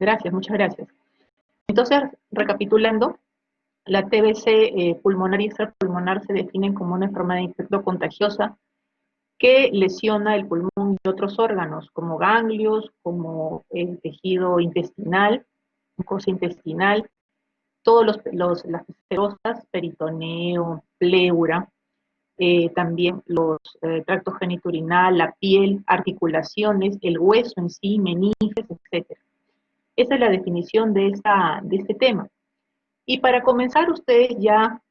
Gracias, muchas gracias. Entonces, recapitulando, la TBC pulmonar y extrapulmonar se definen como una enfermedad infecto-contagiosa que lesiona el pulmón y otros órganos, como ganglios, como el tejido intestinal, mucosa intestinal, todos las serosas, peritoneo, pleura, también los tractos genitourinal, la piel, articulaciones, el hueso en sí, meninges, etc. Esa es la definición de este tema. Y para comenzar, ustedes ya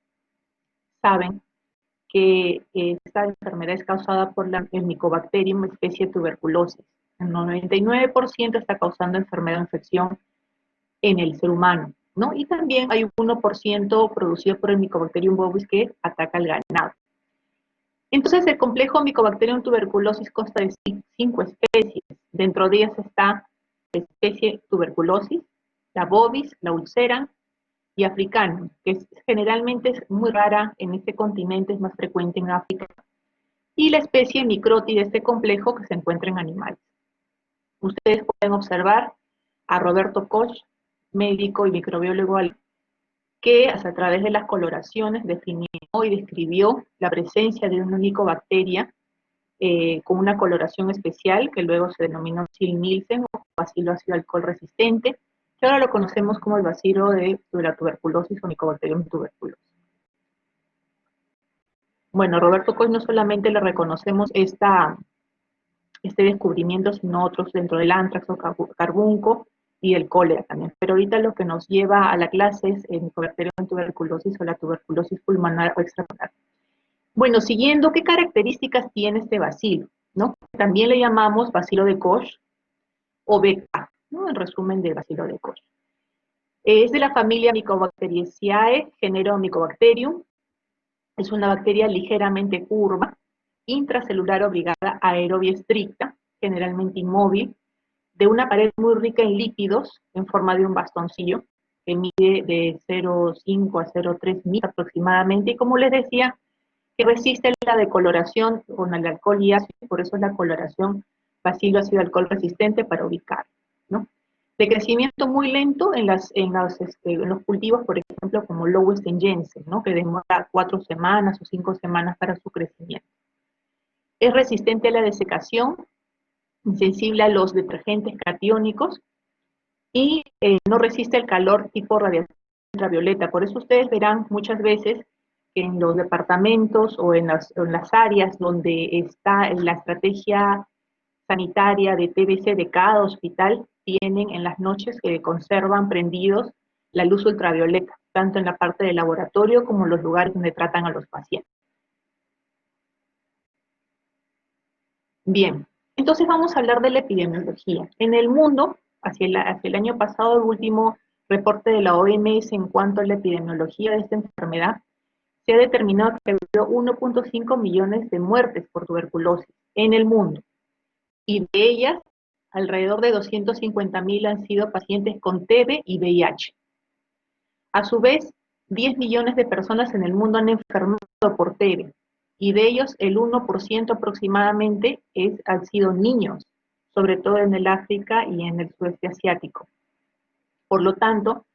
saben que esta enfermedad es causada por el Mycobacterium especie tuberculosis. El 99% está causando enfermedad o infección en el ser humano, ¿no? Y también hay un 1% producido por el Mycobacterium bovis que ataca al ganado. Entonces, el complejo Mycobacterium tuberculosis consta de 5 especies. Dentro de ellas está la especie tuberculosis, la bovis, la ulceran y africana, que generalmente es muy rara en este continente, es más frecuente en África, y la especie microti de este complejo que se encuentra en animales. Ustedes pueden observar a Roberto Koch, médico y microbiólogo, que a través de las coloraciones definió y describió la presencia de una Mycobacteria con una coloración especial que luego se denominó Zell-Nielsen o bacilo ácido alcohol resistente, que ahora lo conocemos como el bacilo de la tuberculosis o Mycobacterium tuberculosis. Bueno, Roberto Koch no solamente le reconocemos este descubrimiento, sino otros dentro del antrax o carbunco y el cólera también. Pero ahorita lo que nos lleva a la clase es el Mycobacterium tuberculosis o la tuberculosis pulmonar o extrapulmonar. Bueno, siguiendo, ¿qué características tiene este bacilo? ¿No? También le llamamos bacilo de Koch o BK, ¿no? En resumen del bacilo de Koch. Es de la familia Mycobacteriaceae, género Mycobacterium. Es una bacteria ligeramente curva, intracelular obligada, aerobia estricta, generalmente inmóvil, de una pared muy rica en lípidos, en forma de un bastoncillo, que mide de 0,5 a 0,3 mil aproximadamente, y como les decía, que resiste la decoloración con el alcohol y ácido, por eso es la coloración bacilo ácido alcohol resistente para ubicar, ¿no? De crecimiento muy lento en los cultivos, por ejemplo, como Lowenstein-Jensen, ¿no? Que demora 4 semanas o 5 semanas para su crecimiento. Es resistente a la desecación, insensible a los detergentes catiónicos y no resiste el calor tipo radiación ultravioleta. Por eso ustedes verán muchas veces en los departamentos o en las áreas donde está la estrategia sanitaria de TBC de cada hospital, tienen en las noches que conservan prendidos la luz ultravioleta, tanto en la parte del laboratorio como en los lugares donde tratan a los pacientes. Bien, entonces vamos a hablar de la epidemiología. En el mundo, hacia el año pasado, el último reporte de la OMS en cuanto a la epidemiología de esta enfermedad, se ha determinado que ha habido 1.5 millones de muertes por tuberculosis en el mundo. Y de ellas, alrededor de 250.000 han sido pacientes con TB y VIH. A su vez, 10 millones de personas en el mundo han enfermado por TB, y de ellos el 1% aproximadamente han sido niños, sobre todo en el África y en el sudeste asiático. Por lo tanto,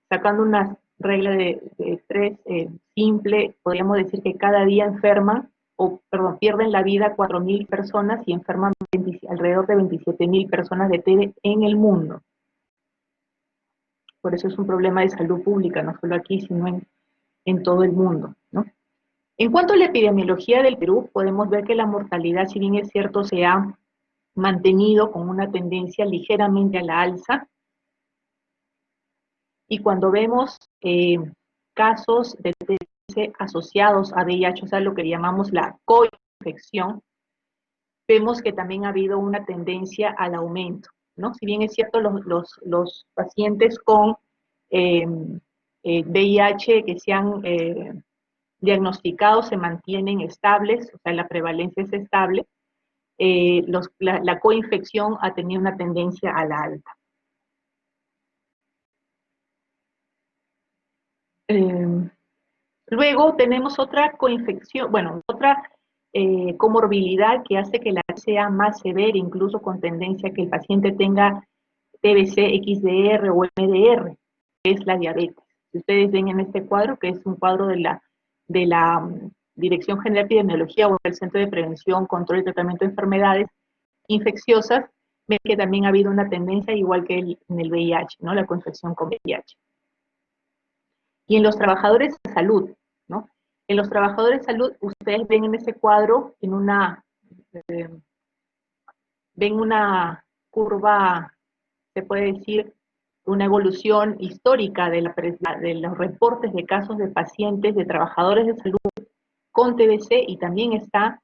sacando una regla de 3 simple, podríamos decir que cada día pierden la vida 4.000 personas y enferman alrededor de 27.000 personas de TB en el mundo. Por eso es un problema de salud pública, no solo aquí, sino en todo el mundo, ¿no? En cuanto a la epidemiología del Perú, podemos ver que la mortalidad, si bien es cierto, se ha mantenido con una tendencia ligeramente a la alza, y cuando vemos casos de TBC asociados a VIH, o sea, lo que llamamos la coinfección, vemos que también ha habido una tendencia al aumento, ¿no? Si bien es cierto, los pacientes con VIH que se han diagnosticado se mantienen estables, o sea, la prevalencia es estable, la coinfección ha tenido una tendencia a la alta. Luego tenemos otra coinfección, bueno, otra comorbilidad que hace que la sea más severa, incluso con tendencia a que el paciente tenga TBC, XDR o MDR, que es la diabetes. Si ustedes ven en este cuadro, que es un cuadro de la Dirección General de Epidemiología o del Centro de Prevención, Control y Tratamiento de Enfermedades Infecciosas, ven que también ha habido una tendencia, igual que en el VIH, ¿no? La coinfección con VIH. Y en los trabajadores de salud, ¿no? En los trabajadores de salud, ustedes ven en ese cuadro, ven una curva, se puede decir, una evolución histórica de los reportes de casos de pacientes, de trabajadores de salud con TBC, y también está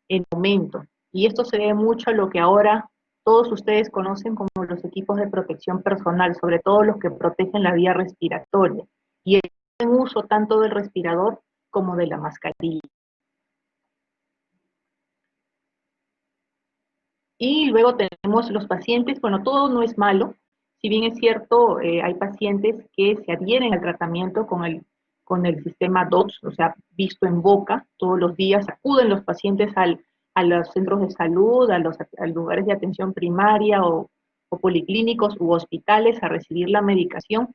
en aumento. Y esto se debe mucho a lo que ahora todos ustedes conocen como los equipos de protección personal, sobre todo los que protegen la vía respiratoria, y en uso tanto del respirador como de la mascarilla. Y luego tenemos los pacientes, bueno, todo no es malo, si bien es cierto, hay pacientes que se adhieren al tratamiento con el sistema DOTS, o sea, visto en boca, todos los días acuden los pacientes a los centros de salud, a lugares de atención primaria o policlínicos u hospitales a recibir la medicación.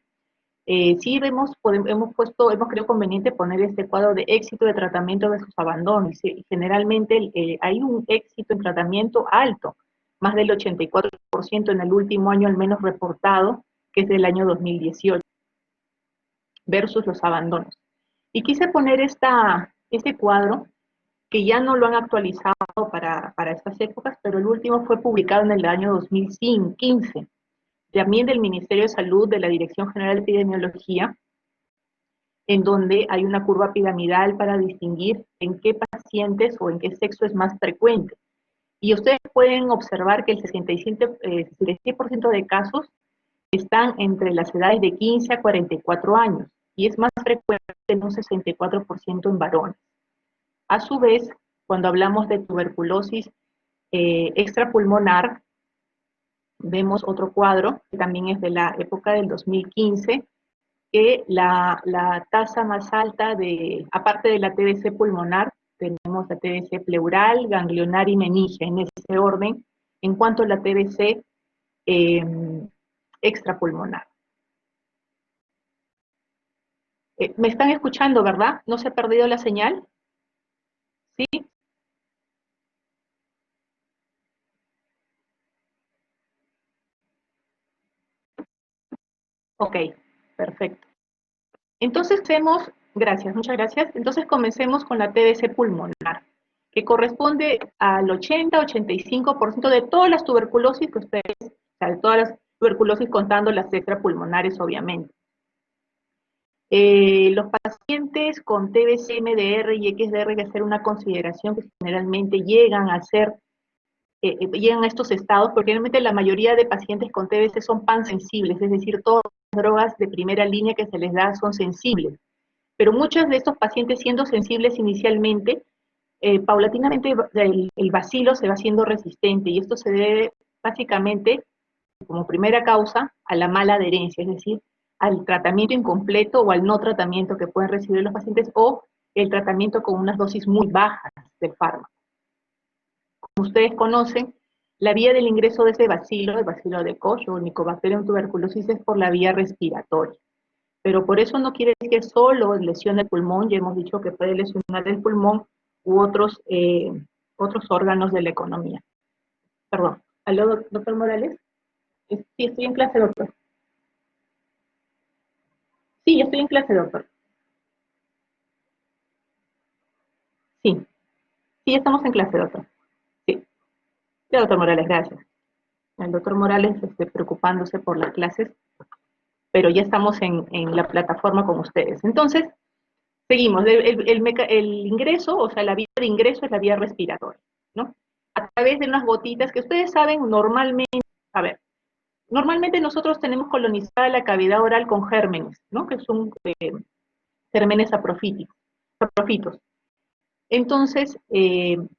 Sí hemos creído conveniente poner este cuadro de éxito de tratamiento versus abandono. Y generalmente hay un éxito en tratamiento alto, más del 84% en el último año al menos reportado, que es del año 2018, versus los abandonos. Y quise poner este cuadro, que ya no lo han actualizado para estas épocas, pero el último fue publicado en el año 2015, también del Ministerio de Salud, de la Dirección General de Epidemiología, en donde hay una curva piramidal para distinguir en qué pacientes o en qué sexo es más frecuente. Y ustedes pueden observar que el 66% de casos están entre las edades de 15 a 44 años, y es más frecuente en un 64% en varones. A su vez, cuando hablamos de tuberculosis extrapulmonar, vemos otro cuadro, que también es de la época del 2015, que la tasa más alta aparte de la TBC pulmonar, tenemos la TBC pleural, ganglionar y meningia, en ese orden, en cuanto a la TBC extrapulmonar. ¿Me están escuchando, verdad? ¿No se ha perdido la señal? ¿Sí? Ok, perfecto. Entonces gracias, muchas gracias. Entonces comencemos con la TBC pulmonar, que corresponde al 80-85% de todas las tuberculosis que ustedes, o sea, de todas las tuberculosis contando las extrapulmonares, obviamente. Los pacientes con TBC, MDR y XDR hay que hacer una consideración que generalmente llegan a estos estados, porque realmente la mayoría de pacientes con TBC son pansensibles, es decir, todas las drogas de primera línea que se les da son sensibles. Pero muchos de estos pacientes, siendo sensibles inicialmente, paulatinamente el bacilo se va haciendo resistente, y esto se debe básicamente, como primera causa, a la mala adherencia, es decir, al tratamiento incompleto o al no tratamiento que pueden recibir los pacientes, o el tratamiento con unas dosis muy bajas del fármaco. Como ustedes conocen, la vía del ingreso de ese bacilo, el bacilo de Koch o el Mycobacterium tuberculosis, es por la vía respiratoria. Pero por eso no quiere decir que solo lesione el pulmón, ya hemos dicho que puede lesionar el pulmón u otros órganos de la economía. Perdón, ¿aló, doctor Morales? Sí, estoy en clase, doctor. Sí, yo estoy en clase, doctor. Sí, sí, estamos en clase, doctor. Sí, sí, doctor Morales, gracias. El doctor Morales preocupándose por las clases, pero ya estamos en la plataforma con ustedes. Entonces, seguimos. El ingreso, o sea, la vía de ingreso es la vía respiratoria, ¿no? A través de unas gotitas que ustedes saben normalmente, a ver, normalmente nosotros tenemos colonizada la cavidad oral con gérmenes, ¿no? Que son gérmenes saprofitos. Entonces,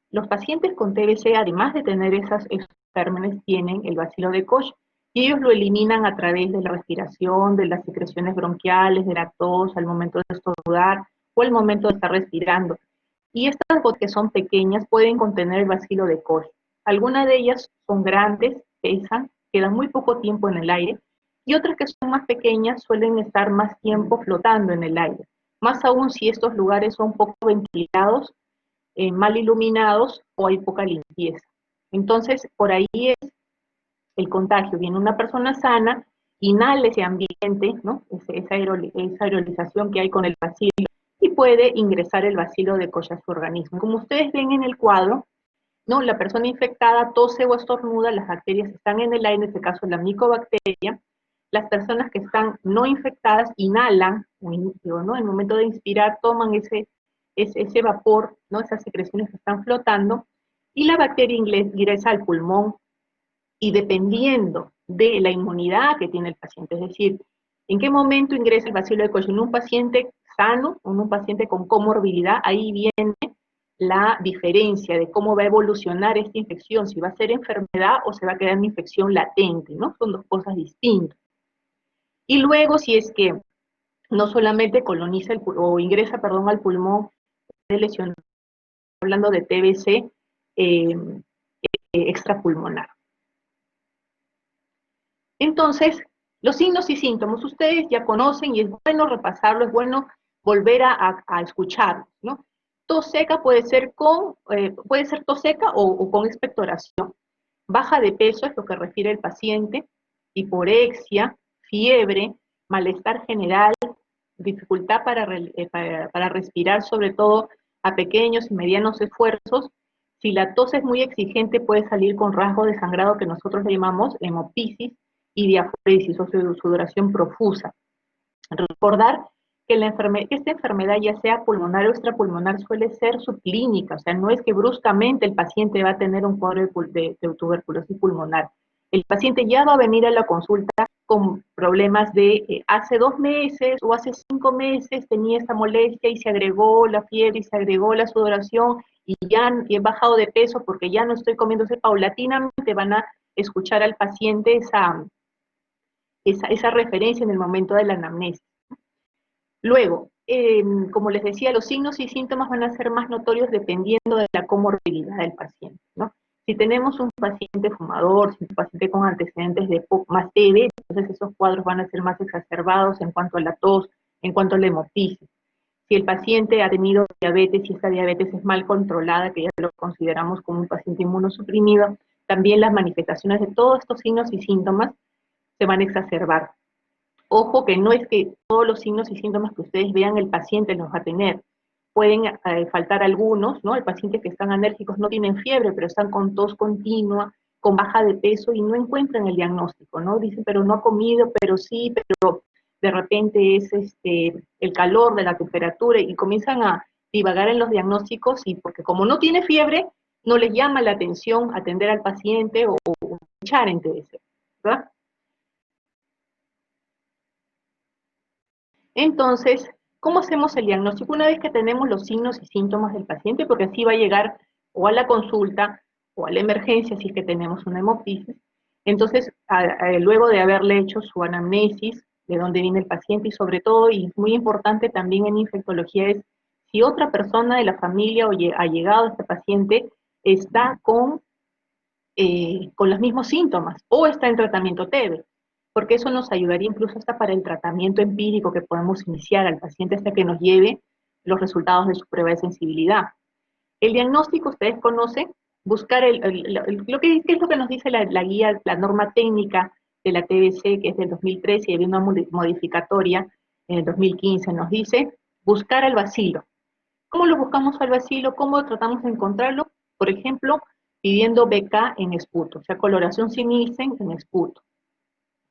los pacientes con TBC, además de tener esos gérmenes, tienen el bacilo de Koch, y ellos lo eliminan a través de la respiración, de las secreciones bronquiales, de la tos, al momento de estornudar o al momento de estar respirando. Y estas gotas, que son pequeñas, pueden contener el bacilo de Koch. Algunas de ellas son grandes, pesan, quedan muy poco tiempo en el aire, y otras que son más pequeñas suelen estar más tiempo flotando en el aire, más aún si estos lugares son poco ventilados, mal iluminados o hay poca limpieza. Entonces, por ahí es el contagio. Viene una persona sana, inhala ese ambiente, ¿no? Esa aerolización que hay con el bacilo, y puede ingresar el bacilo de Koch a su organismo. Como ustedes ven en el cuadro, ¿no? La persona infectada tose o estornuda, las bacterias están en el aire, en este caso la micobacteria. Las personas que están no infectadas inhalan, ¿no? En el momento de inspirar toman ese vapor, ¿no? Esas secreciones que están flotando, y la bacteria ingresa al pulmón, y dependiendo de la inmunidad que tiene el paciente, es decir, en qué momento ingresa el bacilo de Koch, en un paciente sano o en un paciente con comorbilidad, ahí viene la diferencia de cómo va a evolucionar esta infección, si va a ser enfermedad o se va a quedar una infección latente, ¿no? Son dos cosas distintas. Y luego, si es que no solamente coloniza o ingresa, perdón, al pulmón, lesionado, hablando de TBC extrapulmonar. Entonces, los signos y síntomas, ustedes ya conocen y es bueno repasarlo, es bueno volver a escucharlos, ¿no? Tos seca puede ser tos seca o con expectoración. Baja de peso es lo que refiere el paciente, hiporexia, fiebre, malestar general, dificultad para respirar, sobre todo a pequeños y medianos esfuerzos. Si la tos es muy exigente, puede salir con rasgos de sangrado que nosotros le llamamos hemoptisis y diaforesis o sudoración profusa. Recordar que esta enfermedad, ya sea pulmonar o extrapulmonar, suele ser subclínica, o sea, no es que bruscamente el paciente va a tener un cuadro de tuberculosis pulmonar. El paciente ya va a venir a la consulta con problemas de hace 2 meses o hace 5 meses tenía esta molestia y se agregó la fiebre y se agregó la sudoración y ya he bajado de peso porque ya no estoy comiéndose paulatinamente, van a escuchar al paciente esa referencia en el momento de la anamnesis. Luego, como les decía, los signos y síntomas van a ser más notorios dependiendo de la comorbilidad del paciente, ¿no? Si tenemos un paciente fumador, si un paciente con antecedentes de más TB, entonces esos cuadros van a ser más exacerbados en cuanto a la tos, en cuanto a la hemoptisis. Si el paciente ha tenido diabetes y esta diabetes es mal controlada, que ya lo consideramos como un paciente inmunosuprimido, también las manifestaciones de todos estos signos y síntomas se van a exacerbar. Ojo que no es que todos los signos y síntomas que ustedes vean el paciente los va a tener. Pueden faltar algunos, ¿no? El paciente que están alérgicos no tienen fiebre, pero están con tos continua, con baja de peso y no encuentran el diagnóstico, ¿no? Dicen, pero no ha comido, pero sí, pero de repente es el calor de la temperatura y comienzan a divagar en los diagnósticos y porque como no tiene fiebre, no les llama la atención atender al paciente o echar en TBC, ¿verdad? Entonces, ¿cómo hacemos el diagnóstico? Una vez que tenemos los signos y síntomas del paciente, porque así va a llegar o a la consulta o a la emergencia si es que tenemos una hemoptisis, entonces, luego de haberle hecho su anamnesis, de dónde viene el paciente y sobre todo, y muy importante también en infectología, es si otra persona de la familia o ha llegado a este paciente está con los mismos síntomas o está en tratamiento TB, porque eso nos ayudaría incluso hasta para el tratamiento empírico que podemos iniciar al paciente hasta que nos lleve los resultados de su prueba de sensibilidad. El diagnóstico, ustedes conocen, buscar lo que es lo que nos dice la guía, la norma técnica de la TBC, que es del 2013 y había una modificatoria en el 2015, nos dice buscar al bacilo. ¿Cómo lo buscamos al bacilo? ¿Cómo tratamos de encontrarlo? Por ejemplo, pidiendo BK en esputo, o sea, coloración sin Nielsen en esputo.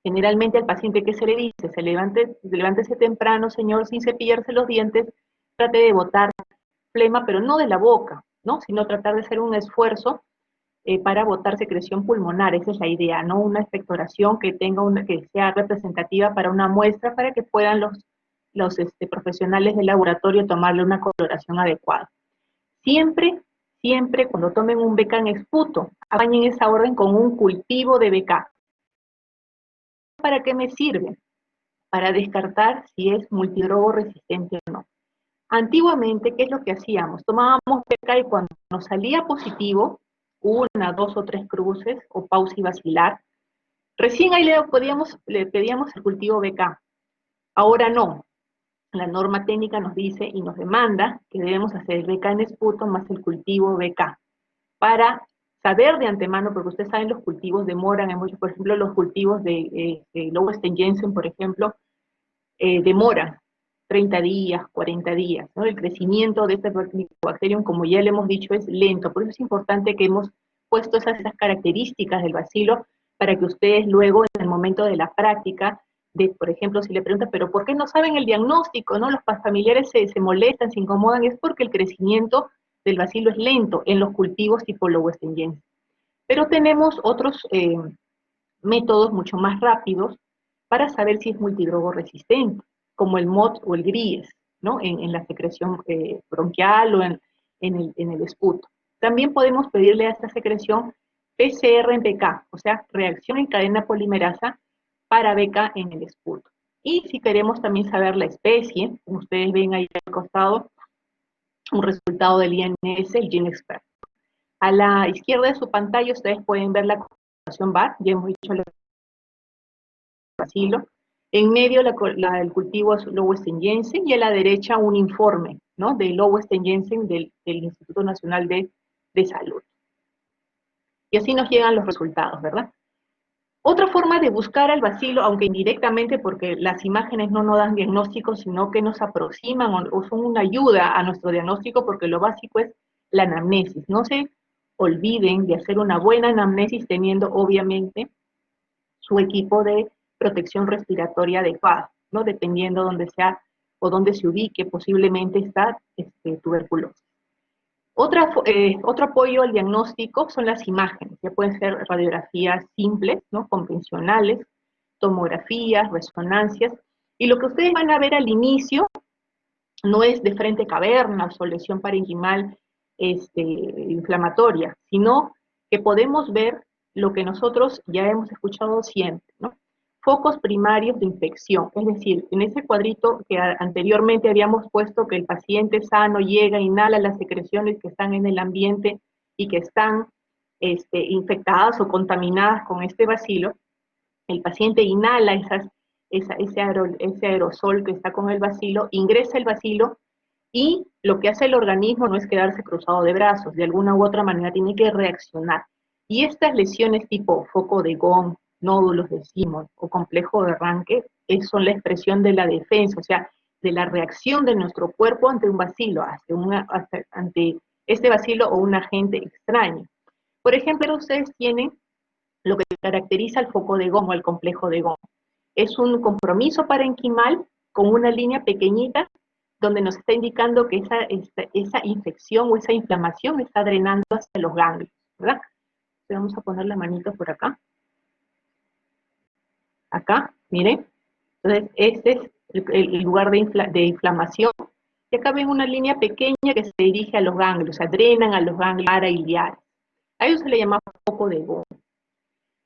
Generalmente al paciente que se le dice, levántese temprano, señor, sin cepillarse los dientes, trate de botar flema, pero no de la boca, ¿no? Sino tratar de hacer un esfuerzo para botar secreción pulmonar, esa es la idea, ¿no? Una expectoración que que sea representativa para una muestra para que puedan los profesionales del laboratorio tomarle una coloración adecuada. Siempre, siempre cuando tomen un BK en esputo, apañen esa orden con un cultivo de BK. ¿Para qué me sirve? Para descartar si es multidrogo resistente o no. Antiguamente, ¿qué es lo que hacíamos? Tomábamos BK y cuando nos salía positivo, 1, 2 o 3 cruces o pausa y vacilar, Recién ahí le pedíamos el cultivo BK, ahora no. La norma técnica nos dice y nos demanda que debemos hacer el BK en esputo más el cultivo BK para saber de antemano, porque ustedes saben los cultivos demoran, en muchos, por ejemplo, los cultivos de Loweston Jensen, por ejemplo, demoran 30 días, 40 días, ¿no? El crecimiento de este Mycobacterium, como ya le hemos dicho, es lento, por eso es importante que hemos puesto esas características del bacilo para que ustedes luego, en el momento de la práctica, por ejemplo, si le preguntan, pero ¿por qué no saben el diagnóstico? ¿No? Los familiares se molestan, se incomodan, es porque el crecimiento del bacilo es lento en los cultivos tipo Loweston Jensen. Pero tenemos otros métodos mucho más rápidos para saber si es multidrogo resistente, como el MOT o el GRIES, ¿no? En la secreción bronquial o en el esputo. También podemos pedirle a esta secreción PCR en BK, o sea, reacción en cadena polimerasa para BK en el esputo. Y si queremos también saber la especie, como ustedes ven ahí al costado, un resultado del INS, el GeneXpert. A la izquierda de su pantalla ustedes pueden ver la concentración VAR, ya hemos dicho el bacilo. En medio el cultivo es Loweston Jensen y a la derecha un informe, ¿no? De Loweston Jensen del Instituto Nacional de Salud. Y así nos llegan los resultados, ¿verdad? Otra forma de buscar al bacilo, aunque indirectamente, porque las imágenes no nos dan diagnóstico, sino que nos aproximan o son una ayuda a nuestro diagnóstico, porque lo básico es la anamnesis. No se olviden de hacer una buena anamnesis teniendo, obviamente, su equipo de protección respiratoria adecuada, ¿no? Dependiendo dónde sea o dónde se ubique, posiblemente está tuberculosis. Otro apoyo al diagnóstico son las imágenes, ya pueden ser radiografías simples, ¿no? Convencionales, tomografías, resonancias, y lo que ustedes van a ver al inicio no es de frente cavernas o lesión parenquimal inflamatoria, sino que podemos ver lo que nosotros ya hemos escuchado siempre, ¿no? Focos primarios de infección, es decir, en ese cuadrito que anteriormente habíamos puesto que el paciente sano llega, inhala las secreciones que están en el ambiente y que están infectadas o contaminadas con este bacilo, el paciente inhala ese aerosol que está con el bacilo, ingresa el bacilo y lo que hace el organismo no es quedarse cruzado de brazos, de alguna u otra manera tiene que reaccionar. Y estas lesiones tipo foco de Gaume, nódulos de Simon o complejo de Ranke son la expresión de la defensa, o sea, de la reacción de nuestro cuerpo ante un bacilo, ante este bacilo o un agente extraño. Por ejemplo, ustedes tienen lo que caracteriza al foco de Gaume o al complejo de Gaume. Es un compromiso parenquimal con una línea pequeñita donde nos está indicando que esa infección o esa inflamación está drenando hacia los ganglios, ¿verdad? Entonces vamos a poner la manito por acá. Acá, miren. Entonces, este es el lugar de inflamación. Y acá ven una línea pequeña que se dirige a los ganglios, o sea, drenan a los ganglios parailiares. A eso se le llama foco de Gaume.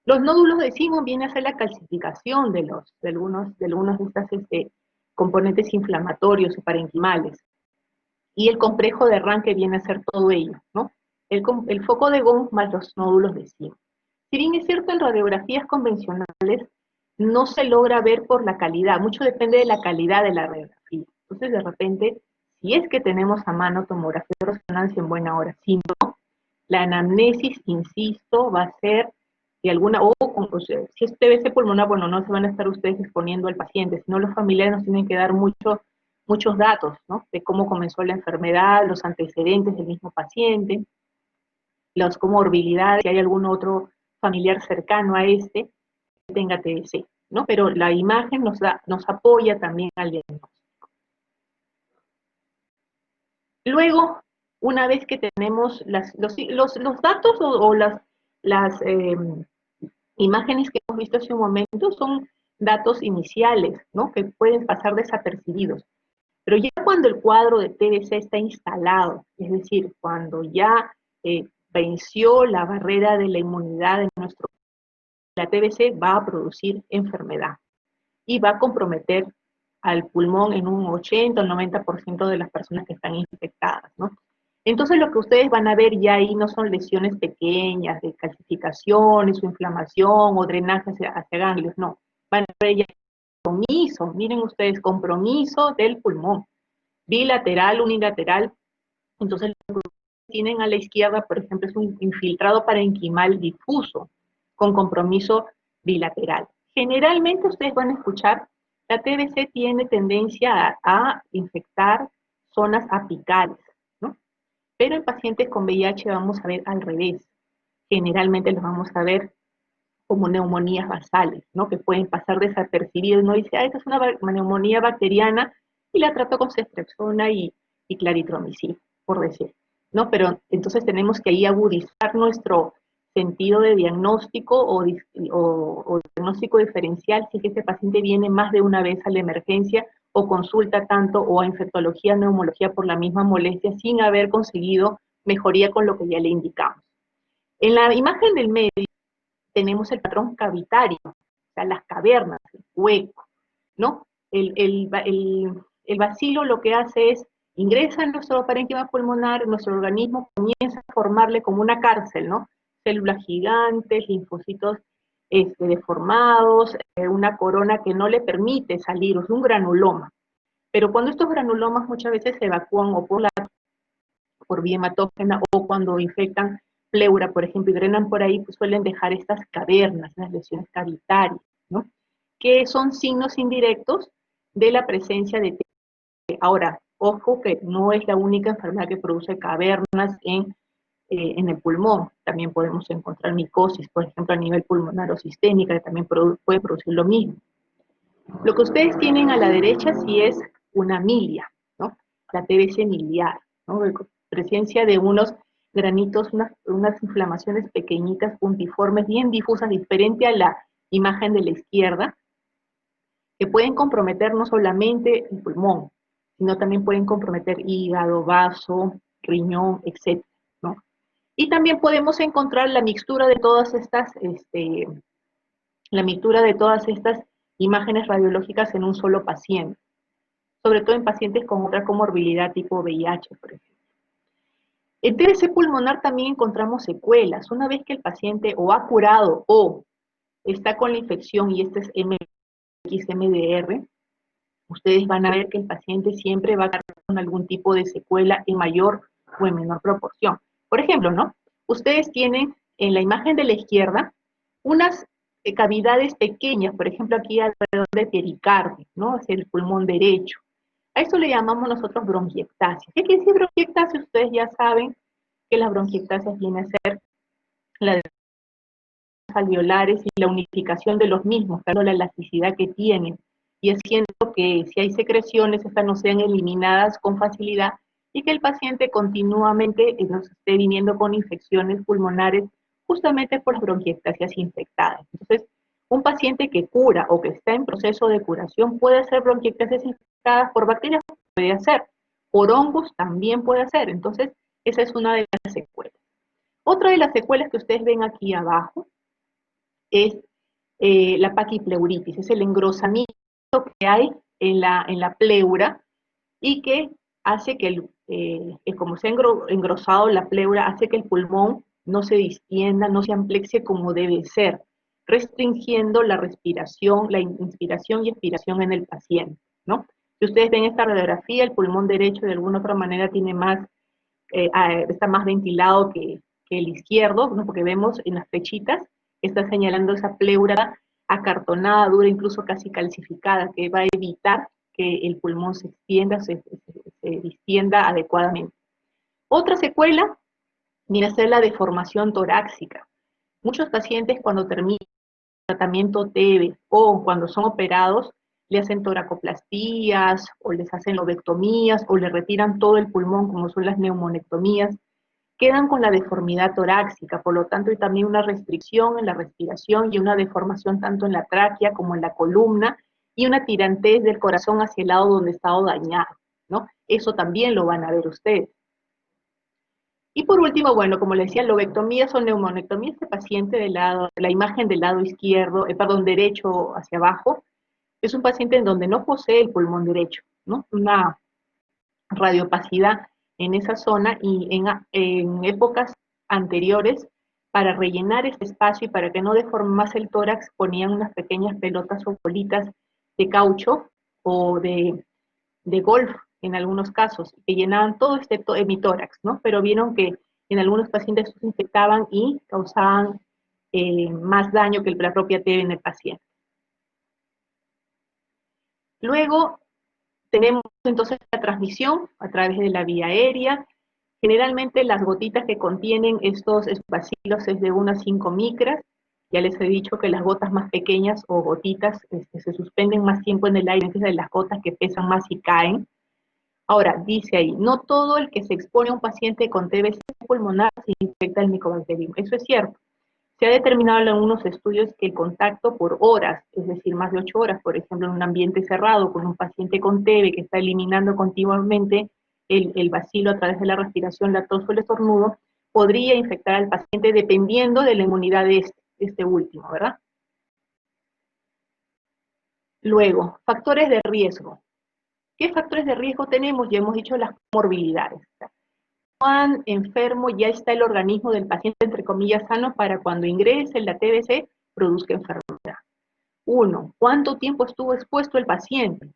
Los nódulos de Simon vienen a ser la calcificación de algunos de estos componentes inflamatorios o parenquimales. Y el complejo de Ranke viene a ser todo ello, ¿no? El foco de Gaume más los nódulos de Simon. Si bien es cierto, en radiografías convencionales no se logra ver por la calidad, mucho depende de la calidad de la radiografía. Entonces, de repente, si es que tenemos a mano tomografía de resonancia en buena hora, si no, la anamnesis, insisto, va a ser de alguna, si es TBC pulmonar, bueno, no se van a estar ustedes exponiendo al paciente, sino los familiares nos tienen que dar muchos datos, ¿no? De cómo comenzó la enfermedad, los antecedentes del mismo paciente, las comorbilidades, si hay algún otro familiar cercano a que tenga TBC, ¿no? Pero la imagen nos apoya también al diagnóstico. Luego, una vez que tenemos los datos o las imágenes que hemos visto hace un momento son datos iniciales, ¿no? Que pueden pasar desapercibidos. Pero ya cuando el cuadro de TBC está instalado, es decir, cuando ya venció la barrera de la inmunidad de nuestro cuerpo, la TBC va a producir enfermedad y va a comprometer al pulmón en un 80 o 90% de las personas que están infectadas, ¿no? Entonces lo que ustedes van a ver ya ahí no son lesiones pequeñas de calcificaciones o inflamación o drenaje hacia ganglios, no. Van a ver ya compromiso, miren ustedes, compromiso del pulmón, bilateral, unilateral. Entonces lo que tienen a la izquierda, por ejemplo, es un infiltrado parenquimal difuso con compromiso bilateral. Generalmente ustedes van a escuchar, la TBC tiene tendencia a infectar zonas apicales, ¿no? Pero en pacientes con VIH vamos a ver al revés. Generalmente los vamos a ver como neumonías basales, ¿no? Que pueden pasar desapercibidos. Uno dice, esta es una neumonía bacteriana y la trato con ceftriaxona y claritromicina, por decir, ¿no? Pero entonces tenemos que ahí agudizar nuestro sentido de diagnóstico o diagnóstico diferencial si es que este paciente viene más de una vez a la emergencia o consulta tanto o a infectología, neumología por la misma molestia sin haber conseguido mejoría con lo que ya le indicamos. En la imagen del medio tenemos el patrón cavitario, o sea, las cavernas, el hueco, ¿no? El bacilo lo que hace es ingresa en nuestro parénquima pulmonar, nuestro organismo comienza a formarle como una cárcel, ¿no? Células gigantes, linfocitos deformados, una corona que no le permite salir, es un granuloma. Pero cuando estos granulomas muchas veces se evacúan o por vía hematógena o cuando infectan pleura, por ejemplo, y drenan por ahí, pues suelen dejar estas cavernas, las lesiones cavitarias, ¿no? Que son signos indirectos de la presencia de TBC. Ahora, ojo que no es la única enfermedad que produce cavernas en el pulmón. También podemos encontrar micosis, por ejemplo, a nivel pulmonar o sistémica, que también puede producir lo mismo. Lo que ustedes tienen a la derecha sí es una milia, ¿no? La TBC miliar, ¿no? Presencia de unos granitos, unas inflamaciones pequeñitas, puntiformes, bien difusas, diferente a la imagen de la izquierda, que pueden comprometer no solamente el pulmón, sino también pueden comprometer hígado, vaso, riñón, etc., ¿no? Y también podemos encontrar la mixtura de todas estas, la mixtura de todas estas imágenes radiológicas en un solo paciente, sobre todo en pacientes con otra comorbilidad tipo VIH, por ejemplo. En TBC pulmonar también encontramos secuelas. Una vez que el paciente o ha curado o está con la infección y este es MXMDR, ustedes van a ver que el paciente siempre va a estar con algún tipo de secuela en mayor o en menor proporción. Por ejemplo, ¿no? Ustedes tienen en la imagen de la izquierda unas cavidades pequeñas, por ejemplo, aquí alrededor de pericardio, ¿no? Hacia el pulmón derecho. A eso le llamamos nosotros bronquiectasia. ¿Qué quiere decir bronquiectasia? Ustedes ya saben que las bronquiectasias viene a ser la alveolares y la unificación de los mismos, dando la elasticidad que tienen y haciendo que si hay secreciones, estas no sean eliminadas con facilidad y que el paciente continuamente nos esté viniendo con infecciones pulmonares justamente por las bronquiectasias infectadas. Entonces, un paciente que cura o que está en proceso de curación puede hacer bronquiectasias infectadas por bacterias, puede hacer, por hongos también puede hacer. Entonces, esa es una de las secuelas. Otra de las secuelas que ustedes ven aquí abajo es la paquipleuritis, es el engrosamiento que hay en la pleura y que hace que, como se ha engrosado la pleura, hace que el pulmón no se distienda, no se amplexie como debe ser, restringiendo la respiración, la inspiración y expiración en el paciente, ¿no? Si ustedes ven esta radiografía, el pulmón derecho de alguna otra manera tiene más, está más ventilado que el izquierdo, ¿no? Porque vemos en las flechitas, está señalando esa pleura acartonada, dura, incluso casi calcificada, que va a evitar que el pulmón se extienda, se distienda adecuadamente. Otra secuela viene a ser la deformación torácica. Muchos pacientes cuando terminan el tratamiento TB o cuando son operados, le hacen toracoplastías o les hacen lobectomías o le retiran todo el pulmón, como son las neumonectomías, quedan con la deformidad torácica, por lo tanto hay también una restricción en la respiración y una deformación tanto en la tráquea como en la columna y una tirantez del corazón hacia el lado donde estaba dañado, ¿no? Eso también lo van a ver ustedes. Y por último, bueno, como les decía, lobectomías o neumonectomías, este paciente del lado, la imagen del lado izquierdo, perdón, derecho hacia abajo, es un paciente en donde no posee el pulmón derecho, ¿no? Una radiopacidad en esa zona y en épocas anteriores, para rellenar este espacio y para que no deforme más el tórax, ponían unas pequeñas pelotas o bolitas de caucho o de golf en algunos casos, que llenaban todo este hemitórax, ¿no? Pero vieron que en algunos pacientes se infectaban y causaban más daño que la propia TB en el paciente. Luego tenemos entonces la transmisión a través de la vía aérea. Generalmente las gotitas que contienen estos bacilos es de 1 a 5 micras. Ya les he dicho que las gotas más pequeñas o gotitas se suspenden más tiempo en el aire, entonces de las gotas que pesan más y caen. Ahora, dice ahí, no todo el que se expone a un paciente con TBC pulmonar se infecta el micobacterium. Eso es cierto. Se ha determinado en algunos estudios que el contacto por horas, es decir, más de 8 horas, por ejemplo, en un ambiente cerrado con un paciente con TB que está eliminando continuamente el bacilo a través de la respiración, la tos o el estornudo, podría infectar al paciente dependiendo de la inmunidad de este último, ¿verdad? Luego, factores de riesgo. ¿Qué factores de riesgo tenemos? Ya hemos dicho las comorbilidades. ¿Cuán enfermo ya está el organismo del paciente, entre comillas, sano, para cuando ingrese la TBC produzca enfermedad? 1. ¿Cuánto tiempo estuvo expuesto el paciente?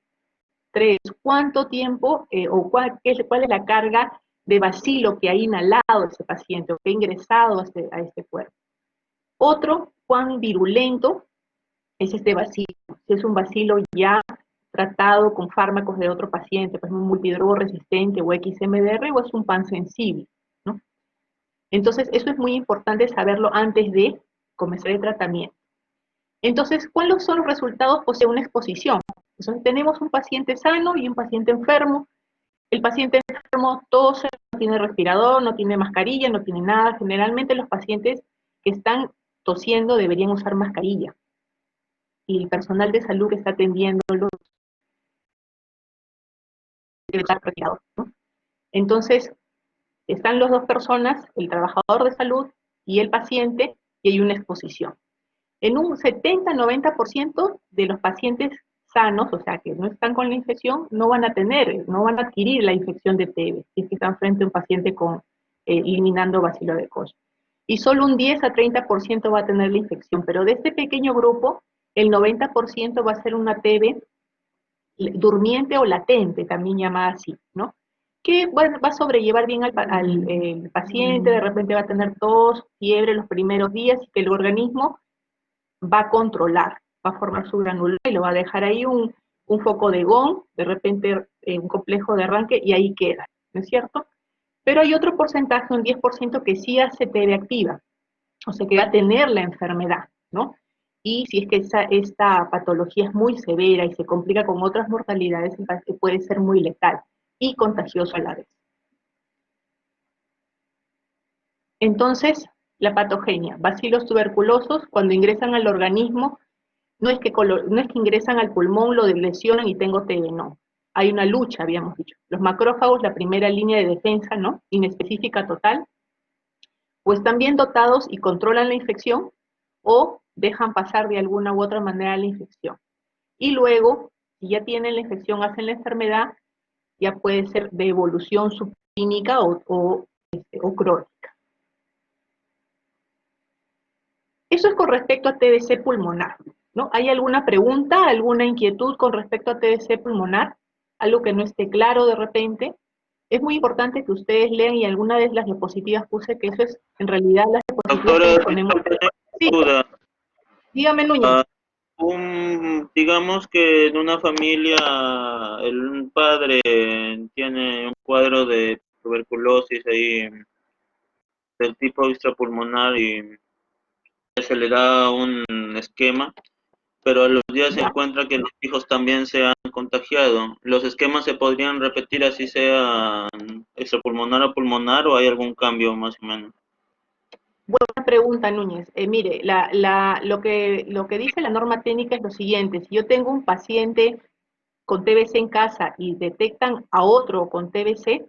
3. ¿Cuánto tiempo cuál es la carga de bacilo que ha inhalado ese paciente o que ha ingresado a este cuerpo? Otro, ¿cuán virulento es este bacilo? Si es un bacilo ya tratado con fármacos de otro paciente, pues un multidrogo resistente o XMDR, o es un pan sensible, ¿no? Entonces, eso es muy importante saberlo antes de comenzar el tratamiento. Entonces, ¿cuáles son los resultados de una exposición? Entonces, tenemos un paciente sano y un paciente enfermo. El paciente enfermo tose, no tiene respirador, no tiene mascarilla, no tiene nada. Generalmente los pacientes que están tosiendo deberían usar mascarilla. Y el personal de salud que está atendiendo debe estar respirador, ¿no? Entonces, están las dos personas, el trabajador de salud y el paciente, y hay una exposición. En un 70-90% de los pacientes sanos, o sea, que no están con la infección, no van a adquirir la infección de TB, si es que están frente a un paciente eliminando bacilo de Koch. Y solo un 10-30% va a tener la infección, pero de este pequeño grupo, el 90% va a ser una TB durmiente o latente, también llamada así, ¿no? Que bueno, va a sobrellevar bien al paciente, de repente va a tener tos, fiebre los primeros días y que el organismo va a controlar, va a formar su granular y lo va a dejar ahí un foco de Gauss, de repente un complejo de arranque y ahí queda, ¿no es cierto? Pero hay otro porcentaje, un 10% que sí hace TB activa, o sea que va a tener la enfermedad, ¿no? Y si es que esta patología es muy severa y se complica con otras mortalidades, puede ser muy letal y contagioso a la vez. Entonces, la patogenia, bacilos tuberculosos, cuando ingresan al organismo, no es que ingresan al pulmón, lo lesionan y tengo TB, no. Hay una lucha, habíamos dicho. Los macrófagos, la primera línea de defensa, ¿no? Inespecífica total, o están bien dotados y controlan la infección, o dejan pasar de alguna u otra manera la infección. Y luego, si ya tienen la infección, hacen la enfermedad, ya puede ser de evolución subclínica o crónica. Eso es con respecto a TBC pulmonar, ¿no? ¿Hay alguna pregunta, alguna inquietud con respecto a TBC pulmonar? Algo que no esté claro de repente. Es muy importante que ustedes lean y alguna de las diapositivas puse que eso es en realidad las diapositivas Doctora, que le ponemos. Sí, duda. dígame Núñez. Digamos que en una familia el padre tiene un cuadro de tuberculosis ahí del tipo extrapulmonar y se le da un esquema, pero a los días se encuentra que los hijos también se han contagiado. ¿Los esquemas se podrían repetir así sea extrapulmonar o pulmonar o hay algún cambio más o menos? Buena pregunta, Núñez. Mire, lo que dice la norma técnica es lo siguiente. Si yo tengo un paciente con TBC en casa y detectan a otro con TBC,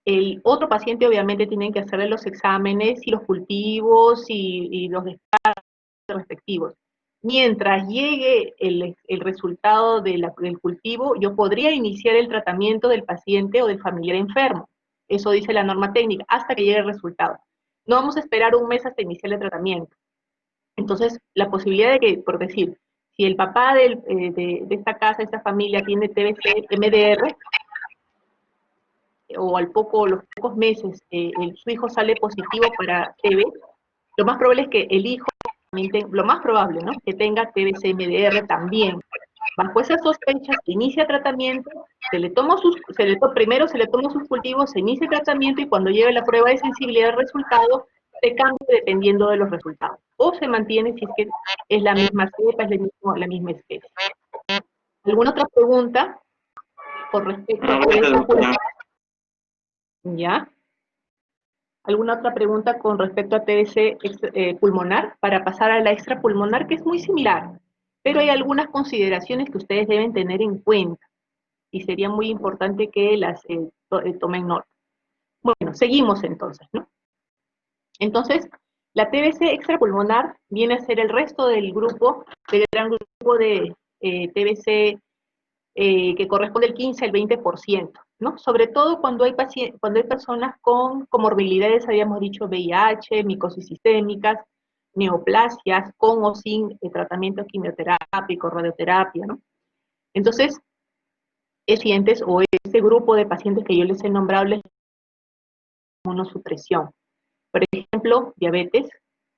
el otro paciente obviamente tiene que hacerle los exámenes y los cultivos y los descartes respectivos. Mientras llegue el resultado del cultivo, yo podría iniciar el tratamiento del paciente o del familiar enfermo. Eso dice la norma técnica, hasta que llegue el resultado. No vamos a esperar un mes hasta iniciar el tratamiento. Entonces, la posibilidad de que, por decir, si el papá de esta casa, de esta familia, tiene TBC, MDR, o los pocos meses su hijo sale positivo para TB, lo más probable es que el hijo, lo más probable, ¿no?, que tenga TBC MDR también. Bajo esas sospechas, se inicia tratamiento, primero se le toma sus cultivos, se inicia el tratamiento y cuando llegue la prueba de sensibilidad al resultado, se cambia dependiendo de los resultados. O se mantiene si es que es la misma cepa, es la misma especie. ¿Alguna otra pregunta con respecto a TBC? ¿Ya? ¿Alguna otra pregunta con respecto a TBC pulmonar? Para pasar a la extrapulmonar, que es muy similar, pero hay algunas consideraciones que ustedes deben tener en cuenta y sería muy importante que las tomen nota. Bueno, seguimos entonces, ¿no? Entonces, la TBC extrapulmonar viene a ser el resto del gran grupo de TBC que corresponde al 15 al 20%, ¿no? Sobre todo cuando hay personas con comorbilidades, habíamos dicho VIH, micosis sistémicas, neoplasias, con o sin tratamiento quimioterápico, radioterapia, ¿no? Entonces, pacientes o ese grupo de pacientes que yo les he nombrado les inmunosupresión. Por ejemplo, diabetes,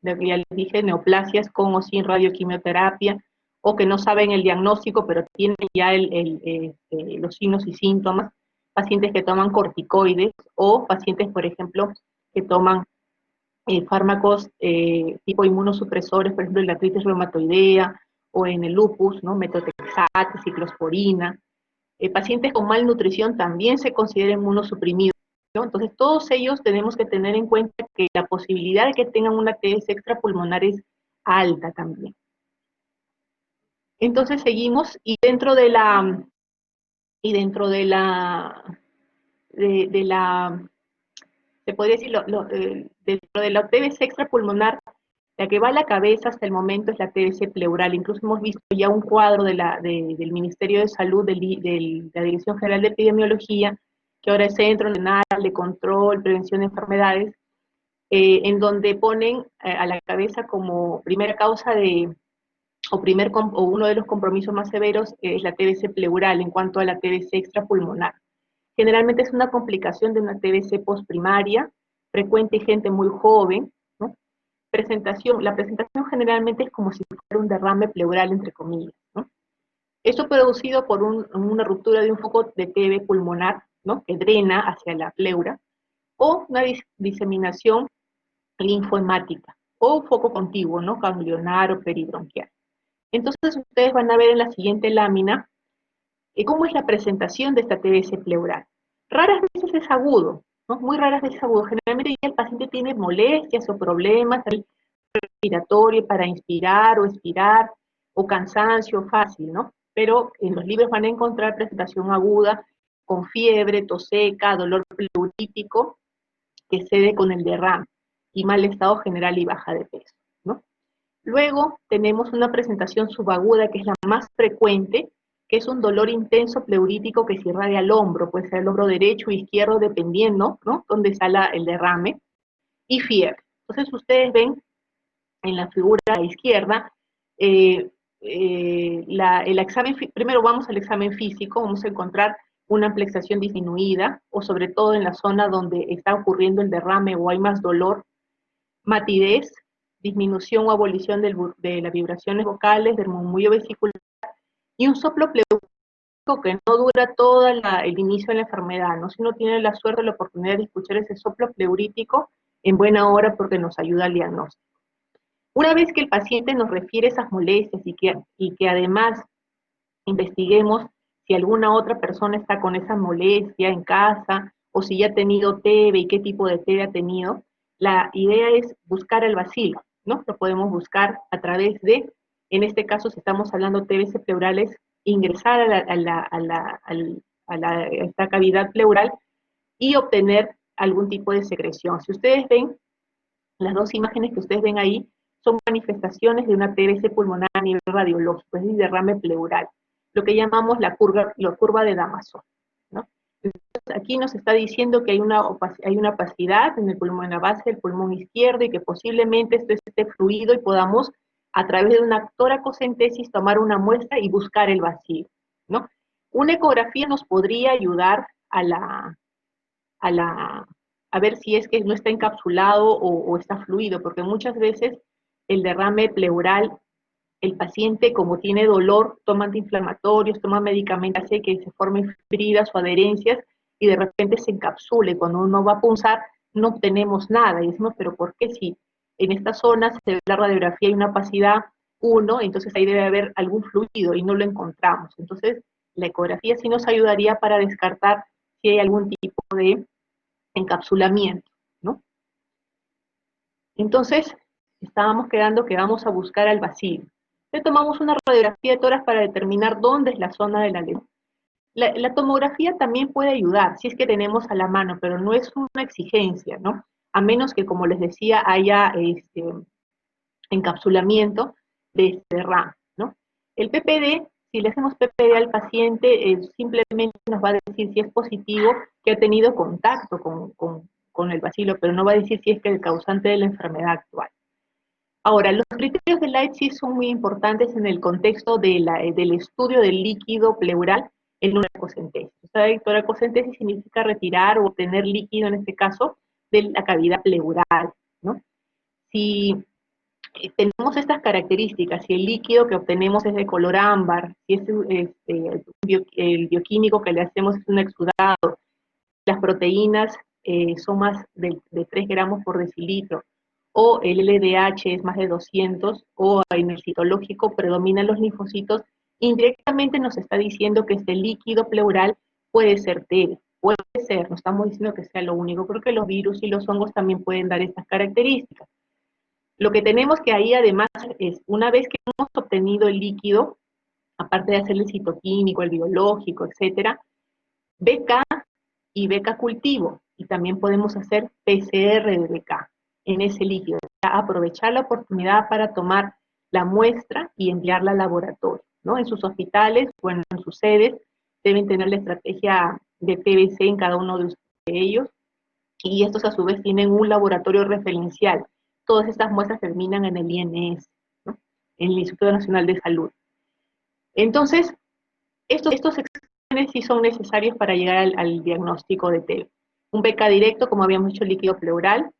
ya les dije, neoplasias con o sin radioquimioterapia, o que no saben el diagnóstico, pero tienen ya los signos y síntomas, pacientes que toman corticoides, o pacientes, por ejemplo, que toman fármacos tipo inmunosupresores, por ejemplo, en la artritis reumatoidea, o en el lupus, ¿no?, metotrexato, ciclosporina. Pacientes con malnutrición también se consideran inmunosuprimidos, ¿no? Entonces, todos ellos tenemos que tener en cuenta que la posibilidad de que tengan una TBC extrapulmonar es alta también. Entonces, seguimos, y dentro de la se podría decir, dentro de la TBC extrapulmonar, la que va a la cabeza hasta el momento es la TBC pleural. Incluso hemos visto ya un cuadro del Ministerio de Salud, de la Dirección General de Epidemiología, que ahora es Centro Nacional de Control, Prevención de Enfermedades, en donde ponen a la cabeza como primera causa o uno de los compromisos más severos es la TBC pleural en cuanto a la TBC extrapulmonar. Generalmente es una complicación de una TBC postprimaria, frecuente en gente muy joven, ¿no? La presentación generalmente es como si fuera un derrame pleural, entre comillas, ¿no? Esto producido por una ruptura de un foco de TB pulmonar, ¿no?, que drena hacia la pleura, o una diseminación linfohemática, o foco contiguo, ¿no?, ganglionar o peribronquial. Entonces ustedes van a ver en la siguiente lámina cómo es la presentación de esta TBC pleural. Raras veces es agudo, ¿no?, muy raras veces es agudo. Generalmente el paciente tiene molestias o problemas respiratorios para inspirar o expirar, o cansancio fácil, ¿no? Pero en los libros van a encontrar presentación aguda, con fiebre, tos seca, dolor pleurítico, que cede con el derrame, y mal estado general y baja de peso, ¿no? Luego tenemos una presentación subaguda, que es la más frecuente, que es un dolor intenso pleurítico que se irradia al hombro, puede ser el hombro derecho o izquierdo, dependiendo, ¿no?, dónde está el derrame, y fiebre. Entonces ustedes ven en la figura a la izquierda, primero vamos al examen físico, vamos a encontrar una amplexación disminuida, o sobre todo en la zona donde está ocurriendo el derrame o hay más dolor, matidez, disminución o abolición de las vibraciones vocales, del murmullo vesicular, y un soplo pleurítico que no dura todo el inicio de la enfermedad, ¿no? Si uno tiene la suerte, la oportunidad de escuchar ese soplo pleurítico en buena hora, porque nos ayuda al diagnóstico. Una vez que el paciente nos refiere esas molestias y que además investiguemos si alguna otra persona está con esa molestia en casa, o si ya ha tenido TB y qué tipo de TB ha tenido, la idea es buscar el bacilo, ¿no? Lo podemos buscar a través de, en este caso, si estamos hablando de TBC pleurales, ingresar a esta cavidad pleural y obtener algún tipo de secreción. Si ustedes ven, las dos imágenes que ustedes ven ahí son manifestaciones de una TBC pulmonar a nivel radiológico, es decir, derrame pleural, lo que llamamos la curva de Damaso, ¿no? Entonces, aquí nos está diciendo que hay una opacidad en el pulmón, en la base del pulmón izquierdo, y que posiblemente esto esté fluido y podamos, a través de una toracocentesis, tomar una muestra y buscar el vacío, ¿no? Una ecografía nos podría ayudar a, la, a ver si es que no está encapsulado o está fluido, porque muchas veces el derrame pleural, el paciente, como tiene dolor, toma antiinflamatorios, toma medicamentos, hace que se formen fibridas o adherencias y de repente se encapsule. Cuando uno va a punzar, no obtenemos nada. Y decimos, pero ¿por qué si en esta zona se ve la radiografía y una opacidad 1, entonces ahí debe haber algún fluido y no lo encontramos? Entonces, la ecografía sí nos ayudaría para descartar si hay algún tipo de encapsulamiento, ¿no? Entonces, estábamos quedando que vamos a buscar al vacío. Le tomamos una radiografía de tórax para determinar dónde es la zona de la lesión. La tomografía también puede ayudar, si es que tenemos a la mano, pero no es una exigencia, ¿no? A menos que, como les decía, haya encapsulamiento de este RAM, ¿no? El PPD, si le hacemos PPD al paciente, simplemente nos va a decir si es positivo, que ha tenido contacto con el bacilo, pero no va a decir si es que el causante de la enfermedad actual. Ahora, los criterios de Leipzig son muy importantes en el contexto del estudio del líquido pleural en una toracocentesis. O sea, toracocentesis significa retirar o obtener líquido, en este caso, de la cavidad pleural, ¿no? Si tenemos estas características, si el líquido que obtenemos es de color ámbar, si es el bioquímico que le hacemos es un exudado, las proteínas son más de 3 gramos por decilitro, o el LDH es más de 200, o en el citológico predominan los linfocitos, indirectamente nos está diciendo que este líquido pleural puede ser TB, puede ser, no estamos diciendo que sea lo único, porque los virus y los hongos también pueden dar estas características. Lo que tenemos que ahí además es, una vez que hemos obtenido el líquido, aparte de hacer el citoquímico, el biológico, etcétera, BK y BK cultivo, y también podemos hacer PCR de BK en ese líquido, aprovechar la oportunidad para tomar la muestra y enviarla al laboratorio, ¿no? En sus hospitales, bueno, en sus sedes, deben tener la estrategia de TBC en cada uno de ellos, y estos a su vez tienen un laboratorio referencial. Todas estas muestras terminan en el INS, ¿no? En el Instituto Nacional de Salud. Entonces, estos exámenes sí son necesarios para llegar al diagnóstico de TB. Un BK directo, como habíamos dicho, líquido pleural.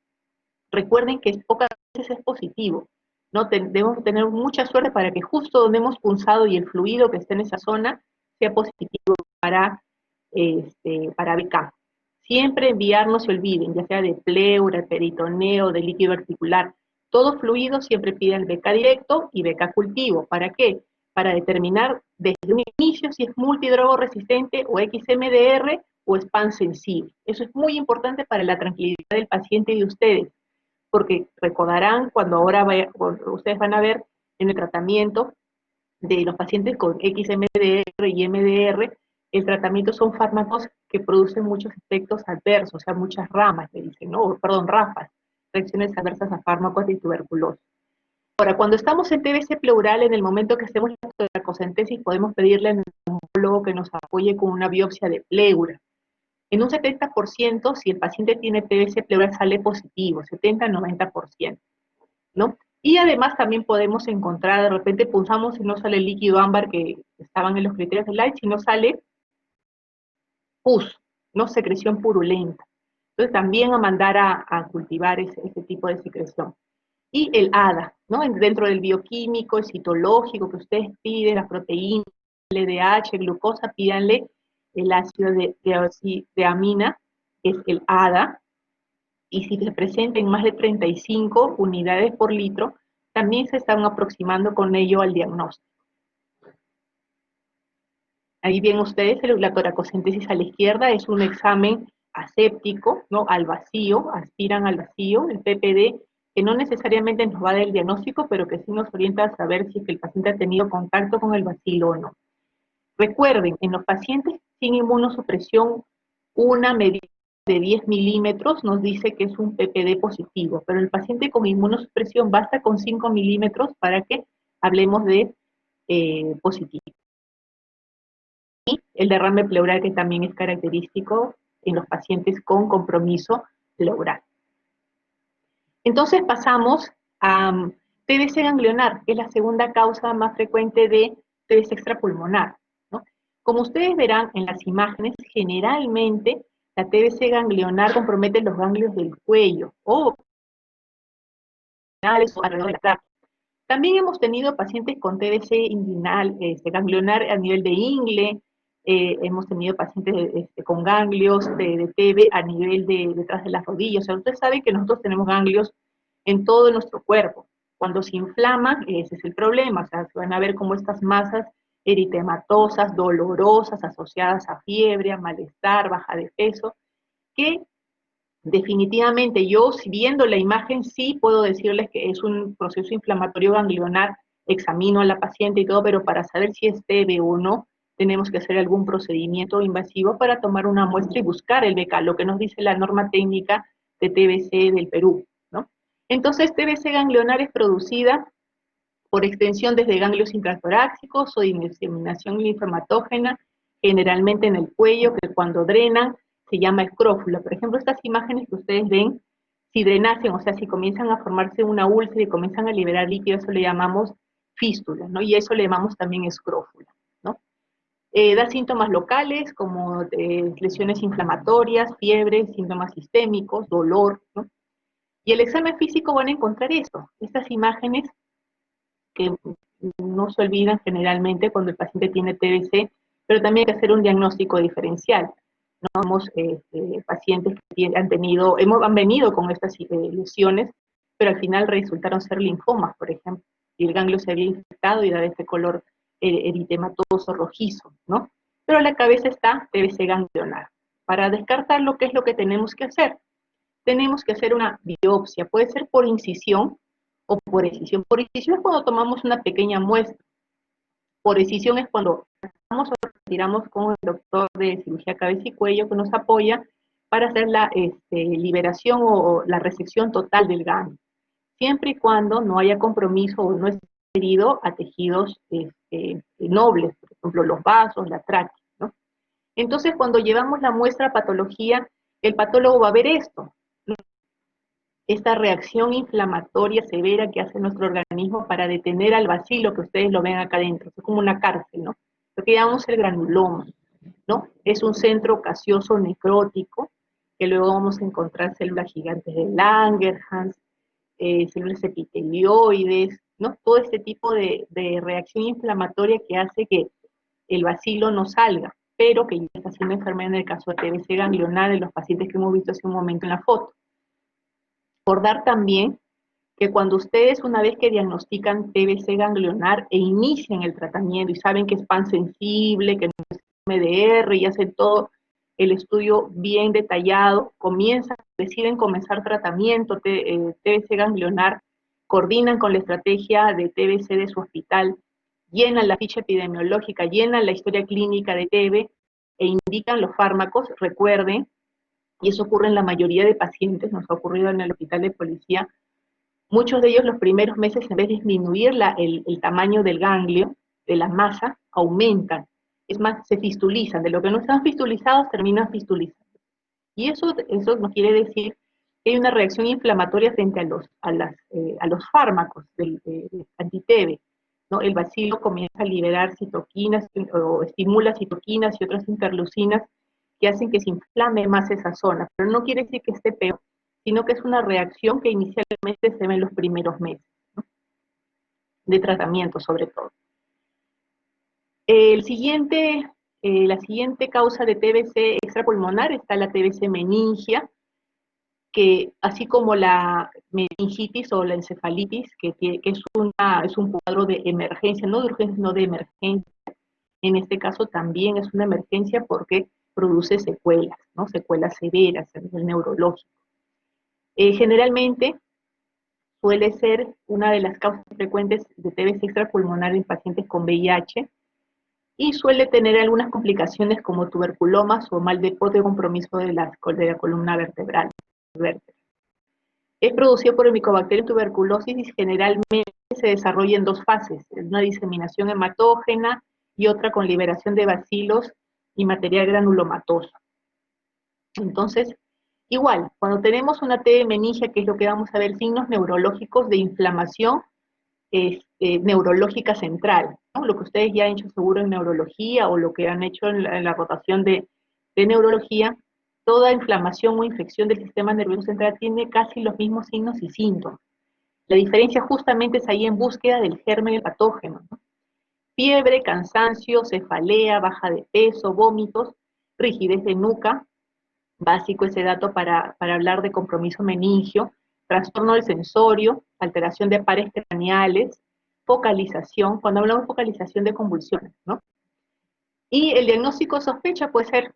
Recuerden que pocas veces es positivo, ¿no? Debemos tener mucha suerte para que justo donde hemos punzado y el fluido que esté en esa zona sea positivo para BK. Siempre enviar, no se olviden, ya sea de pleura, peritoneo, de líquido articular, todo fluido siempre piden BK directo y BK cultivo. ¿Para qué? Para determinar desde un inicio si es multidrogo resistente o XMDR o es pan sensible. Eso es muy importante para la tranquilidad del paciente y de ustedes, porque recordarán cuando ahora ustedes van a ver en el tratamiento de los pacientes con XMDR y MDR, el tratamiento son fármacos que producen muchos efectos adversos, o sea, muchas ramas, le dicen, ¿no? Perdón, RAFAs, reacciones adversas a fármacos de tuberculosis. Ahora, cuando estamos en TBC pleural, en el momento que hacemos la toracocentesis, podemos pedirle al neumólogo que nos apoye con una biopsia de pleura. En un 70%, si el paciente tiene TBC pleural, sale positivo, 70-90%, ¿no? Y además también podemos encontrar, de repente punzamos y no sale el líquido ámbar que estaban en los criterios de Leipzig, sino sale pus, ¿no? Secreción purulenta. Entonces también a mandar a cultivar ese tipo de secreción. Y el ADA, ¿no? Dentro del bioquímico, el citológico que ustedes piden, las proteínas, LDH, glucosa, pídanle el ácido de amina, que es el ADA, y si se presenta en más de 35 unidades por litro, también se están aproximando con ello al diagnóstico. Ahí ven ustedes, la toracocentesis a la izquierda es un examen aséptico, ¿no? Al vacío, aspiran al vacío, el PPD, que no necesariamente nos va a dar el diagnóstico, pero que sí nos orienta a saber si es que el paciente ha tenido contacto con el bacilo o no. Recuerden, en los pacientes sin inmunosupresión, una medida de 10 milímetros nos dice que es un PPD positivo, pero el paciente con inmunosupresión basta con 5 milímetros para que hablemos de positivo. Y el derrame pleural, que también es característico en los pacientes con compromiso pleural. Entonces pasamos a TBC ganglionar, que es la segunda causa más frecuente de TBC extrapulmonar, ¿no? Como ustedes verán en las imágenes, generalmente la TBC ganglionar compromete los ganglios del cuello o alrededor de la tráquea. También hemos tenido pacientes con TBC inguinal, ganglionar a nivel de ingle, hemos tenido pacientes con ganglios de TB a nivel de detrás de las rodillas. O sea, ustedes saben que nosotros tenemos ganglios en todo nuestro cuerpo. Cuando se inflaman, ese es el problema. O sea, se van a ver como estas masas eritematosas, dolorosas, asociadas a fiebre, a malestar, baja de peso, que definitivamente yo, viendo la imagen, sí puedo decirles que es un proceso inflamatorio ganglionar, examino a la paciente y todo, pero para saber si es TB o no, tenemos que hacer algún procedimiento invasivo para tomar una muestra y buscar el BK, lo que nos dice la norma técnica de TBC del Perú, ¿no? Entonces, TBC ganglionar es producida por extensión desde ganglios intratorácicos o diseminación linfematógena, generalmente en el cuello, que cuando drenan se llama escrófula. Por ejemplo, estas imágenes que ustedes ven, si drenasen, o sea, si comienzan a formarse una úlcera y comienzan a liberar líquido, eso le llamamos fístula, ¿no? Y eso le llamamos también escrófula, ¿no? Da síntomas locales como lesiones inflamatorias, fiebre, síntomas sistémicos, dolor, ¿no? Y el examen físico van a encontrar eso, estas imágenes que no se olvidan generalmente cuando el paciente tiene TBC, pero también hay que hacer un diagnóstico diferencial. ¿No? Hemos pacientes que han venido con estas lesiones, pero al final resultaron ser linfomas, por ejemplo, y el ganglio se había infectado y da este color eritematoso rojizo, ¿no? Pero la cabeza está TBC ganglionar. Para descartarlo, ¿qué es lo que tenemos que hacer? Tenemos que hacer una biopsia, puede ser por incisión o por excisión. Por incisión es cuando tomamos una pequeña muestra. Por excisión es cuando retiramos con el doctor de cirugía cabeza y cuello que nos apoya para hacer la liberación o la resección total del ganglio, siempre y cuando no haya compromiso o no esté herido a tejidos nobles, por ejemplo, los vasos, la tráquea, ¿no? Entonces, cuando llevamos la muestra a patología, el patólogo va a ver esto, ¿no? Esta reacción inflamatoria severa que hace nuestro organismo para detener al bacilo, que ustedes lo ven acá adentro, es como una cárcel, ¿no? Lo que llamamos el granuloma, ¿no? Es un centro gaseoso necrótico, que luego vamos a encontrar células gigantes de Langerhans, células epitelioides, ¿no? Todo este tipo de reacción inflamatoria que hace que el bacilo no salga, pero que ya está siendo enfermedad en el caso de TBC ganglionar en los pacientes que hemos visto hace un momento en la foto. Recordar también que cuando ustedes, una vez que diagnostican TBC ganglionar e inician el tratamiento y saben que es pansensible, que no es MDR y hacen todo el estudio bien detallado, deciden comenzar tratamiento TBC ganglionar, coordinan con la estrategia de TBC de su hospital, llenan la ficha epidemiológica, llenan la historia clínica de TB e indican los fármacos. Recuerden, y eso ocurre en la mayoría de pacientes, nos ha ocurrido en el hospital de policía, muchos de ellos los primeros meses, en vez de disminuir el tamaño del ganglio, de la masa, aumentan. Es más, se fistulizan. De lo que no están fistulizados, terminan fistulizando. Y eso nos quiere decir que hay una reacción inflamatoria frente a los fármacos del anti-TB, ¿no? El bacilo comienza a liberar citoquinas o estimula citoquinas y otras interleucinas que hacen que se inflame más esa zona. Pero no quiere decir que esté peor, sino que es una reacción que inicialmente se ve en los primeros meses, ¿no? De tratamiento sobre todo. La siguiente causa de TBC extrapulmonar está la TBC meningia, que así como la meningitis o la encefalitis, que es un cuadro de emergencia, no de urgencia, sino de emergencia. En este caso también es una emergencia porque produce secuelas, ¿no? Secuelas severas a nivel neurológico. Generalmente suele ser una de las causas frecuentes de TBC extrapulmonar en pacientes con VIH y suele tener algunas complicaciones como tuberculomas o mal de compromiso de la columna vertebral. Es producido por el Mycobacterium tuberculosis y generalmente se desarrolla en dos fases, una diseminación hematógena y otra con liberación de bacilos y material granulomatoso. Entonces, igual, cuando tenemos una T de meningia, que es lo que vamos a ver, signos neurológicos de inflamación neurológica central, ¿no? Lo que ustedes ya han hecho seguro en neurología o lo que han hecho en la rotación de neurología, toda inflamación o infección del sistema nervioso central tiene casi los mismos signos y síntomas. La diferencia justamente es ahí en búsqueda del germen del patógeno, ¿no? Fiebre, cansancio, cefalea, baja de peso, vómitos, rigidez de nuca, básico ese dato para hablar de compromiso meningio, trastorno del sensorio, alteración de pares craneales, focalización, cuando hablamos de focalización de convulsiones, ¿no? Y el diagnóstico sospecha puede ser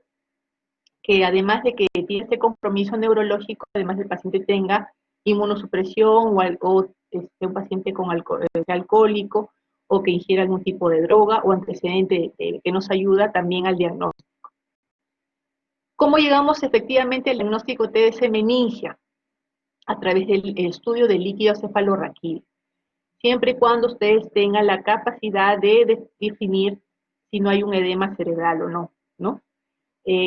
que además de que tiene este compromiso neurológico, además el paciente tenga inmunosupresión o un paciente con alcohólico o que ingiera algún tipo de droga o antecedente que nos ayuda también al diagnóstico. ¿Cómo llegamos efectivamente al diagnóstico TBC meningia? A través del estudio del líquido cefalorraquídeo. Siempre y cuando ustedes tengan la capacidad de definir si no hay un edema cerebral o no, ¿no?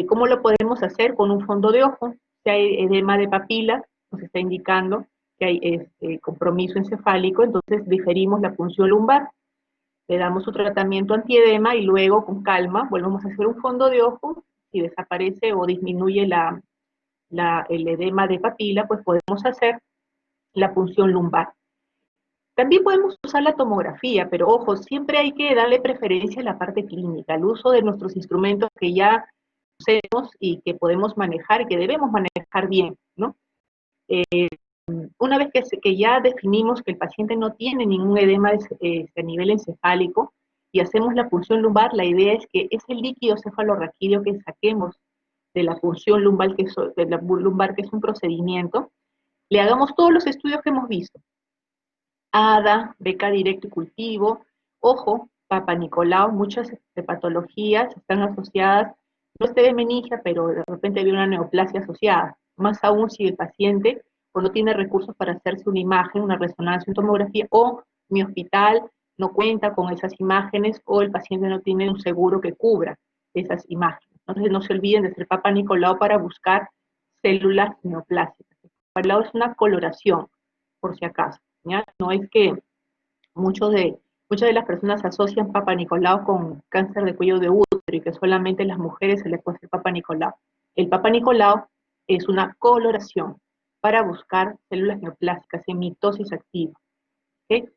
¿Cómo lo podemos hacer? Con un fondo de ojo. Si hay edema de papila, nos está indicando que hay compromiso encefálico, entonces diferimos la punción lumbar. Le damos su tratamiento antiedema y luego, con calma, volvemos a hacer un fondo de ojo. Si desaparece o disminuye el edema de papila, pues podemos hacer la punción lumbar. También podemos usar la tomografía, pero ojo, siempre hay que darle preferencia a la parte clínica, al uso de nuestros instrumentos que ya conocemos y que podemos manejar y que debemos manejar bien, ¿no? Una vez que ya definimos que el paciente no tiene ningún edema a nivel encefálico y hacemos la punción lumbar, la idea es que ese líquido cefalorraquídeo que saquemos de la punción lumbar, que es un procedimiento, le hagamos todos los estudios que hemos visto. ADA, beca directo y cultivo, ojo, Papa Nicolau, muchas patologías están asociadas, no esté de meningia, pero de repente había una neoplasia asociada, más aún si el paciente o no tiene recursos para hacerse una imagen, una resonancia, una tomografía, o mi hospital no cuenta con esas imágenes, o el paciente no tiene un seguro que cubra esas imágenes. Entonces no se olviden de hacer Papa Nicolau para buscar células neoplásicas. Papa Nicolau es una coloración, por si acaso. ¿Ya? No es que muchas de las personas asocian Papa Nicolau con cáncer de cuello de útero y que solamente a las mujeres se les puede hacer Papa Nicolau. El Papa Nicolau es una coloración para buscar células neoplásicas en mitosis activa. ¿Okay?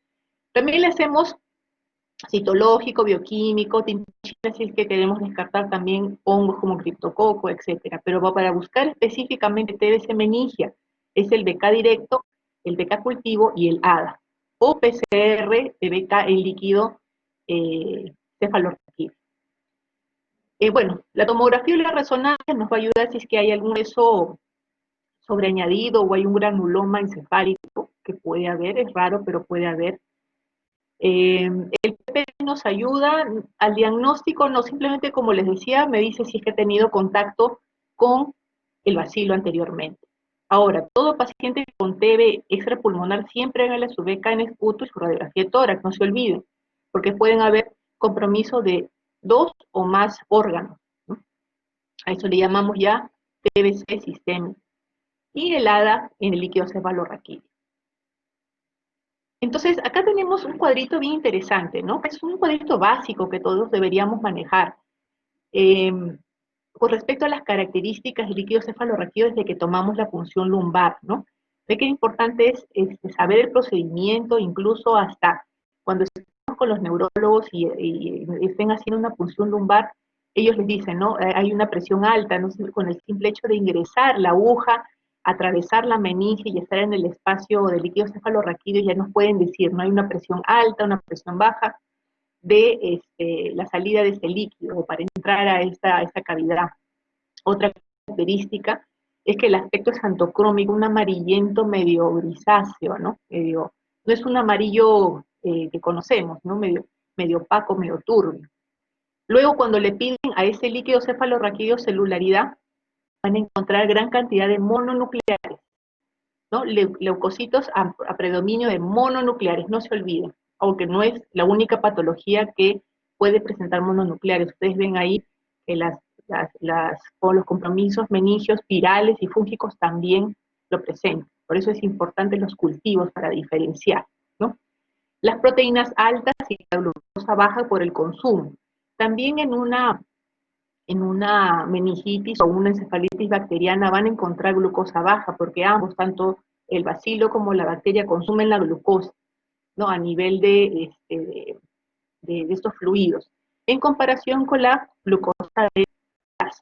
También le hacemos citológico, bioquímico, tintina, si es que queremos descartar también hongos como criptococo, etcétera. Pero para buscar específicamente TBC meningia es el BK directo, el BK cultivo y el ADA, o PCR de BK en líquido cefalorraquídeo. Bueno, la tomografía y la resonancia nos va a ayudar si es que hay algún eso sobreañadido o hay un granuloma encefálico, que puede haber, es raro, pero puede haber. El PP nos ayuda al diagnóstico, no simplemente como les decía, me dice si es que he tenido contacto con el bacilo anteriormente. Ahora, todo paciente con TB extrapulmonar siempre hágale su beca en esputo y su radiografía de tórax, no se olviden, porque pueden haber compromiso de 2 o más órganos, ¿no? A eso le llamamos ya TBC sistémico. Y el ADA en el líquido cefalorraquídeo. Entonces, acá tenemos un cuadrito bien interesante, ¿no? Es un cuadrito básico que todos deberíamos manejar. Con respecto a las características del líquido cefalorraquídeo desde que tomamos la punción lumbar, ¿no? Ve que lo importante es saber el procedimiento, incluso hasta cuando estamos con los neurólogos y estén haciendo una punción lumbar, ellos les dicen, ¿no? Hay una presión alta, ¿no? Con el simple hecho de ingresar la aguja, atravesar la meninge y estar en el espacio del líquido cefalorraquídeo, ya nos pueden decir, no hay una presión alta, una presión baja de la salida de este líquido o para entrar a esta cavidad. Otra característica es que el aspecto es antocrómico, un amarillento medio grisáceo, ¿no? No es un amarillo que conocemos, ¿no? Medio opaco, medio turbio. Luego, cuando le piden a ese líquido cefalorraquídeo celularidad, van a encontrar gran cantidad de mononucleares, ¿no? Leucocitos a predominio de mononucleares, no se olviden, aunque no es la única patología que puede presentar mononucleares. Ustedes ven ahí que o los compromisos meningios virales y fúngicos también lo presentan. Por eso es importante los cultivos para diferenciar, ¿no? Las proteínas altas y la glucosa baja por el consumo. También en una meningitis o una encefalitis bacteriana van a encontrar glucosa baja, porque ambos, tanto el bacilo como la bacteria, consumen la glucosa, ¿no? A nivel de estos fluidos, en comparación con la glucosa de gas.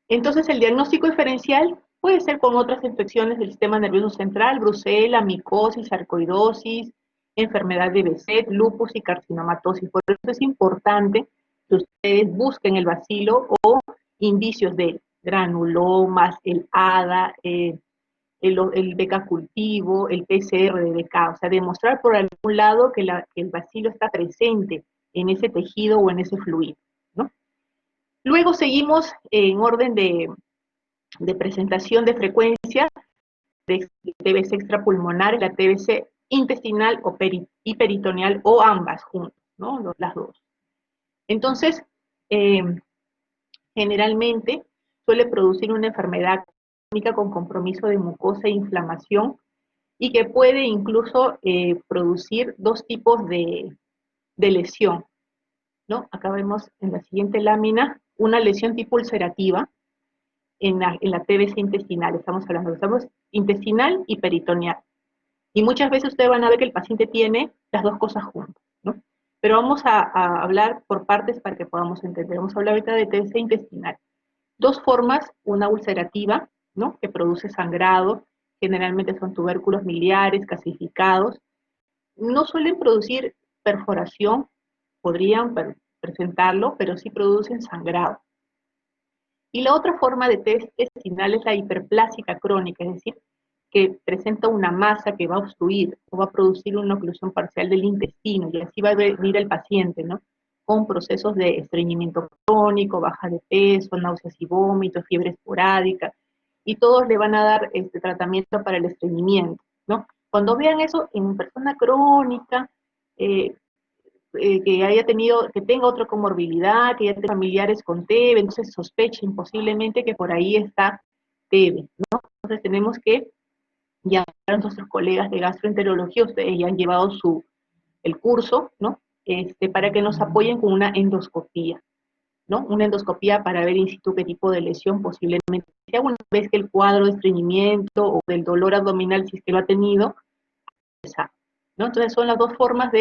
Entonces, el diagnóstico diferencial puede ser con otras infecciones del sistema nervioso central, brucela, micosis, sarcoidosis, enfermedad de Behçet, lupus y carcinomatosis. Por eso es importante que ustedes busquen el bacilo o indicios de granulomas, el ADA, el BK cultivo, el PCR de BK, o sea, demostrar por algún lado que el bacilo está presente en ese tejido o en ese fluido, ¿no? Luego seguimos en orden de presentación de frecuencia de TBC extrapulmonar, la TBC intestinal y peritoneal, o ambas juntas, ¿no? Las dos. Entonces, generalmente suele producir una enfermedad crónica con compromiso de mucosa e inflamación, y que puede incluso producir dos tipos de lesión, ¿no? Acá vemos en la siguiente lámina una lesión tipo ulcerativa en la TBC intestinal, estamos intestinal y peritoneal. Y muchas veces ustedes van a ver que el paciente tiene las dos cosas juntas, ¿no? Pero vamos a hablar por partes para que podamos entender. Vamos a hablar ahorita de TBC intestinal. Dos formas, una ulcerativa, ¿no? Que produce sangrado, generalmente son tubérculos miliares, calcificados. No suelen producir perforación, podrían presentarlo, pero sí producen sangrado. Y la otra forma de TBC intestinal es la hiperplásica crónica, es decir, que presenta una masa que va a obstruir o va a producir una oclusión parcial del intestino, y así va a venir el paciente, ¿no? Con procesos de estreñimiento crónico, baja de peso, náuseas y vómitos, fiebre esporádica, y todos le van a dar este tratamiento para el estreñimiento, ¿no? Cuando vean eso en persona crónica, que tenga otra comorbilidad, que ya tenga familiares con TB, entonces sospechen posiblemente que por ahí está TB, ¿no? Entonces tenemos que llamar a nuestros colegas de gastroenterología, ustedes ya han llevado el curso, ¿no? Para que nos apoyen con una endoscopía, ¿no? Una endoscopía para ver in situ qué tipo de lesión posiblemente sea, una vez que el cuadro de estreñimiento o del dolor abdominal, si es que lo ha tenido, ¿no? Entonces son las dos formas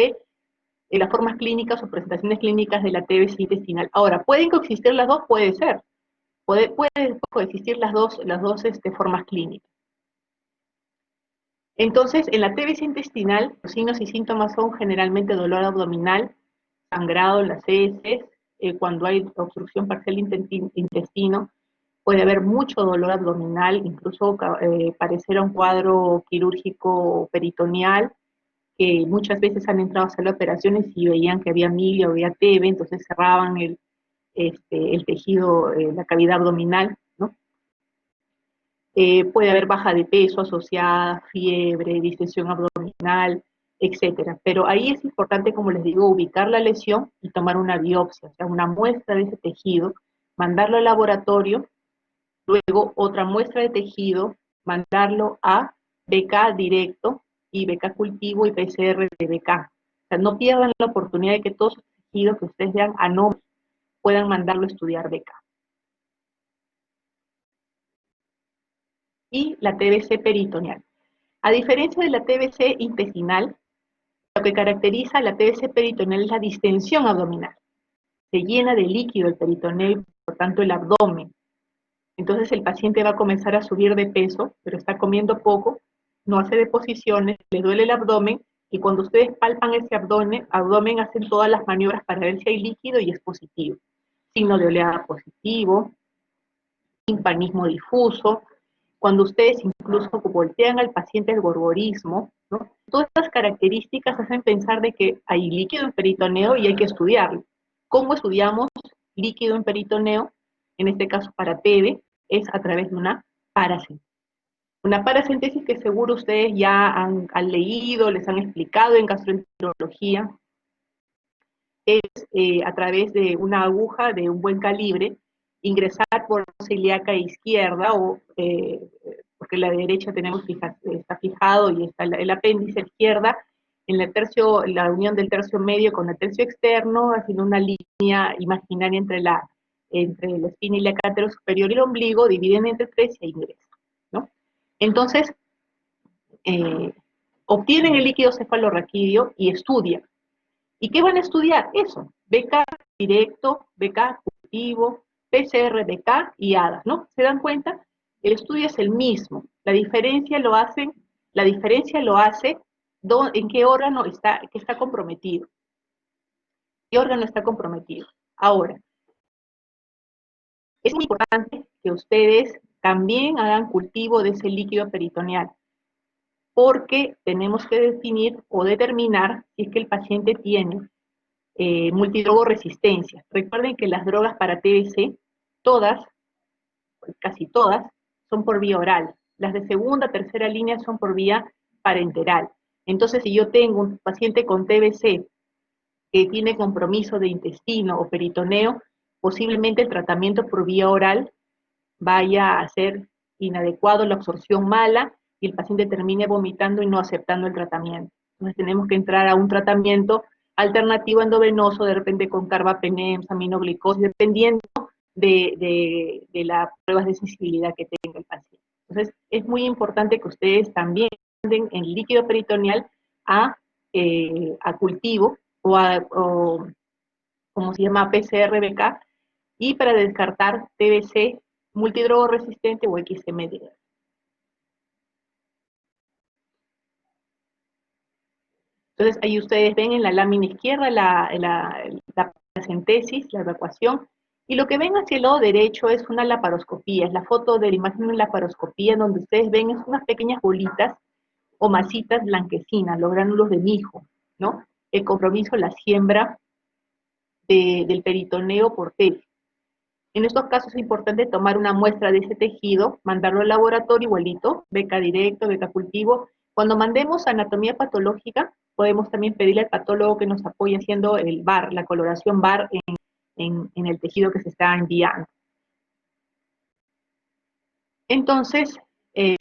las formas clínicas o presentaciones clínicas de la TBC intestinal. Ahora, ¿pueden coexistir las dos? Puede ser. Pueden coexistir las dos formas clínicas. Entonces, en la TBC intestinal, los signos y síntomas son generalmente dolor abdominal, sangrado en las heces, cuando hay obstrucción parcial del intestino, puede haber mucho dolor abdominal, incluso parecer un cuadro quirúrgico peritoneal, que muchas veces han entrado a hacer operaciones y veían que había milia o había TB, entonces cerraban el tejido, la cavidad abdominal, ¿no? Puede haber baja de peso asociada, fiebre, distensión abdominal, etcétera. Pero ahí es importante, como les digo, ubicar la lesión y tomar una biopsia, o sea, una muestra de ese tejido, mandarlo al laboratorio, luego otra muestra de tejido, mandarlo a BK directo, y BK cultivo y PCR de BK. O sea, no pierdan la oportunidad de que todos los tejidos que ustedes vean anómalos puedan mandarlo a estudiar BK. Y la TBC peritoneal. A diferencia de la TBC intestinal, lo que caracteriza a la TBC peritoneal es la distensión abdominal. Se llena de líquido el peritoneo, por tanto el abdomen. Entonces el paciente va a comenzar a subir de peso, pero está comiendo poco, no hace deposiciones, le duele el abdomen, y cuando ustedes palpan ese abdomen hacen todas las maniobras para ver si hay líquido y es positivo. Signo de oleada positivo, timpanismo difuso, cuando ustedes incluso voltean al paciente el gorgorismo, ¿no? Todas estas características hacen pensar de que hay líquido en peritoneo y hay que estudiarlo. ¿Cómo estudiamos líquido en peritoneo? En este caso para TB, es a través de una paracentesis. Una paracentesis que seguro ustedes ya han leído, les han explicado en gastroenterología, es a través de una aguja de un buen calibre, ingresar por la ilíaca izquierda, o porque la derecha tenemos está fijado y está el apéndice izquierda, en el tercio, la unión del tercio medio con el tercio externo, haciendo una línea imaginaria entre la espina ilíaca superior y el ombligo, dividen entre tres y ingresa, ¿no? Entonces, obtienen el líquido cefalorraquídeo y estudian. ¿Y qué van a estudiar? Eso, BK directo, BK cultivo, PCR, BK y HADA, ¿no? ¿Se dan cuenta? El estudio es el mismo. La diferencia lo hace en qué órgano está comprometido. ¿Qué órgano está comprometido? Ahora, es muy importante que ustedes también hagan cultivo de ese líquido peritoneal, porque tenemos que definir o determinar si es que el paciente tiene multidrogoresistencia. Recuerden que las drogas para TBC, todas, casi todas, son por vía oral. Las de segunda, tercera línea son por vía parenteral. Entonces, si yo tengo un paciente con TBC que tiene compromiso de intestino o peritoneo, posiblemente el tratamiento por vía oral vaya a ser inadecuado, la absorción mala, y el paciente termine vomitando y no aceptando el tratamiento. Entonces tenemos que entrar a un tratamiento alternativo endovenoso, de repente con carbapenem, aminoglicosis, dependiendo de las pruebas de sensibilidad que tenga el paciente. Entonces es muy importante que ustedes también manden el líquido peritoneal a cultivo o como se llama PCR-BK, y para descartar TBC multidrogoresistente o XMD. Entonces ahí ustedes ven en la lámina izquierda la centesis, la evacuación, y lo que ven hacia el lado derecho es una laparoscopía, es la foto de la imagen de una laparoscopía, donde ustedes ven es unas pequeñas bolitas o masitas blanquecinas, los gránulos de mijo, ¿no? El compromiso, la siembra del peritoneo por TEF. En estos casos es importante tomar una muestra de ese tejido, mandarlo al laboratorio igualito, beca directo, beca cultivo. Cuando mandemos anatomía patológica, podemos también pedirle al patólogo que nos apoye haciendo el bar, la coloración bar en el tejido que se está enviando. Entonces, que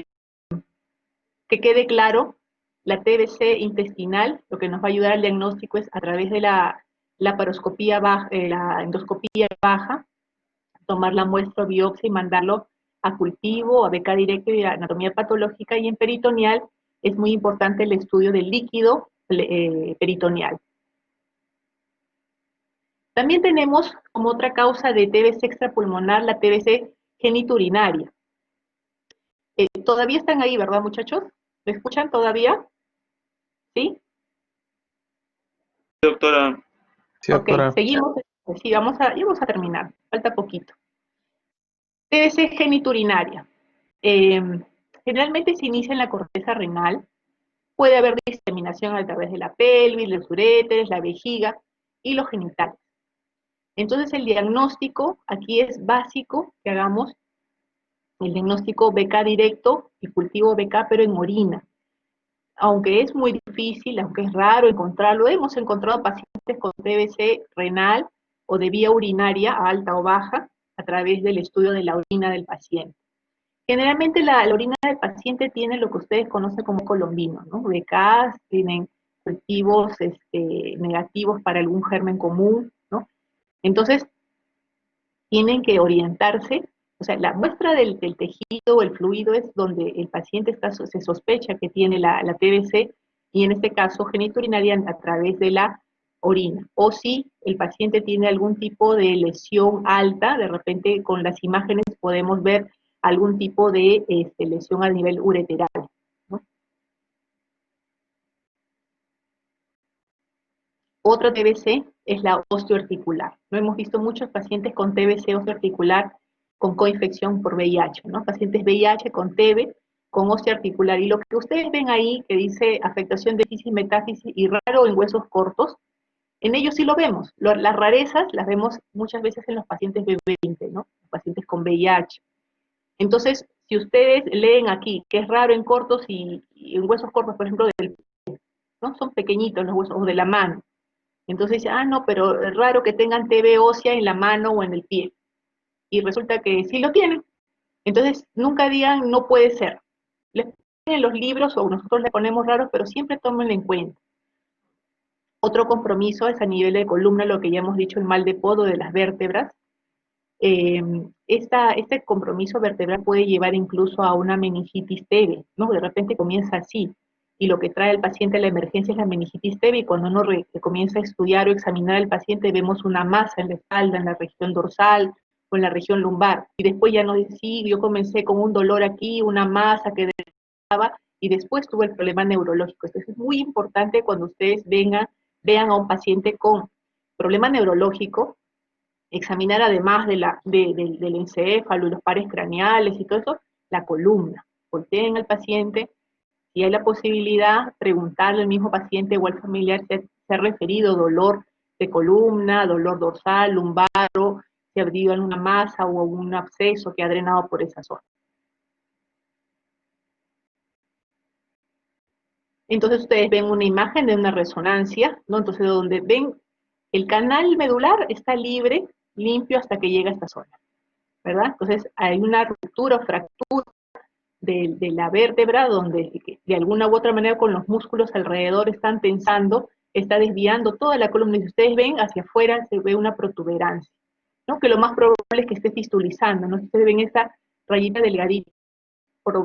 quede claro, la TBC intestinal, lo que nos va a ayudar al diagnóstico es a través de la laparoscopía baja, la endoscopía baja, tomar la muestra biopsia y mandarlo a cultivo, a beca directa y a anatomía patológica, y en peritoneal es muy importante el estudio del líquido peritoneal. También tenemos como otra causa de TBC extrapulmonar la TBC geniturinaria. Todavía están ahí, ¿verdad, muchachos? ¿Me escuchan todavía? ¿Sí? Sí, doctora. Sí, Ok, doctora. seguimos. Sí, vamos a terminar. Falta poquito. TBC geniturinaria. Generalmente se inicia en la corteza renal. Puede haber diseminación a través de la pelvis, los uréteres, la vejiga y los genitales. Entonces el diagnóstico aquí es básico que hagamos el diagnóstico BK directo y cultivo BK, pero en orina. Aunque es muy difícil, aunque es raro encontrarlo, hemos encontrado pacientes con TBC renal o de vía urinaria alta o baja a través del estudio de la orina del paciente. Generalmente la orina del paciente tiene lo que ustedes conocen como colombino, ¿no? BKs, tienen cultivos negativos para algún germen común, ¿no? Entonces, tienen que orientarse, o sea, la muestra del tejido o el fluido es donde el paciente se sospecha que tiene la TBC, y en este caso geniturinaria a través de la orina. O si el paciente tiene algún tipo de lesión alta, de repente con las imágenes podemos ver algún tipo de lesión a nivel ureteral, ¿no? Otra TBC es la osteoarticular, ¿no? Hemos visto muchos pacientes con TBC osteoarticular con coinfección por VIH, ¿no? Pacientes VIH con TB, con osteoarticular. Y lo que ustedes ven ahí, que dice afectación de fisis, metáfisis y raro en huesos cortos, en ellos sí lo vemos. Las rarezas las vemos muchas veces en los pacientes B20, ¿no? Los pacientes con VIH. Entonces, si ustedes leen aquí que es raro en cortos y en huesos cortos, por ejemplo, ¿no? Son pequeñitos los huesos, o de la mano. Entonces dice, ah, no, pero es raro que tengan TB ósea en la mano o en el pie. Y resulta que sí lo tienen. Entonces, nunca digan, no puede ser. Les ponen en los libros o nosotros le ponemos raros, pero siempre tómenlo en cuenta. Otro compromiso es a nivel de columna, lo que ya hemos dicho, el mal de podo de las vértebras. Este compromiso vertebral puede llevar incluso a una meningitis TB, ¿no? De repente comienza así, y lo que trae al paciente a la emergencia es la meningitis TB, y cuando uno comienza a estudiar o examinar al paciente, vemos una masa en la espalda, en la región dorsal o en la región lumbar, y después ya nos dice, sí, yo comencé con un dolor aquí, una masa que daba, y después tuve el problema neurológico. Entonces es muy importante cuando ustedes vean a un paciente con problema neurológico, examinar además del encéfalo y los pares craneales y todo eso, la columna. Volteen al paciente, si hay la posibilidad, preguntarle al mismo paciente o al familiar si se ha referido dolor de columna, dolor dorsal, lumbar, si ha habido alguna masa o un absceso que ha drenado por esa zona. Entonces ustedes ven una imagen de una resonancia, ¿no? Entonces donde ven el canal medular está libre, limpio hasta que llega a esta zona, ¿verdad? Entonces hay una ruptura o fractura de la vértebra donde de alguna u otra manera con los músculos alrededor están tensando, está desviando toda la columna. Y si ustedes ven hacia afuera se ve una protuberancia, ¿no? Que lo más probable es que esté fistulizando, ¿no? Si ustedes ven esa rayita delgadita,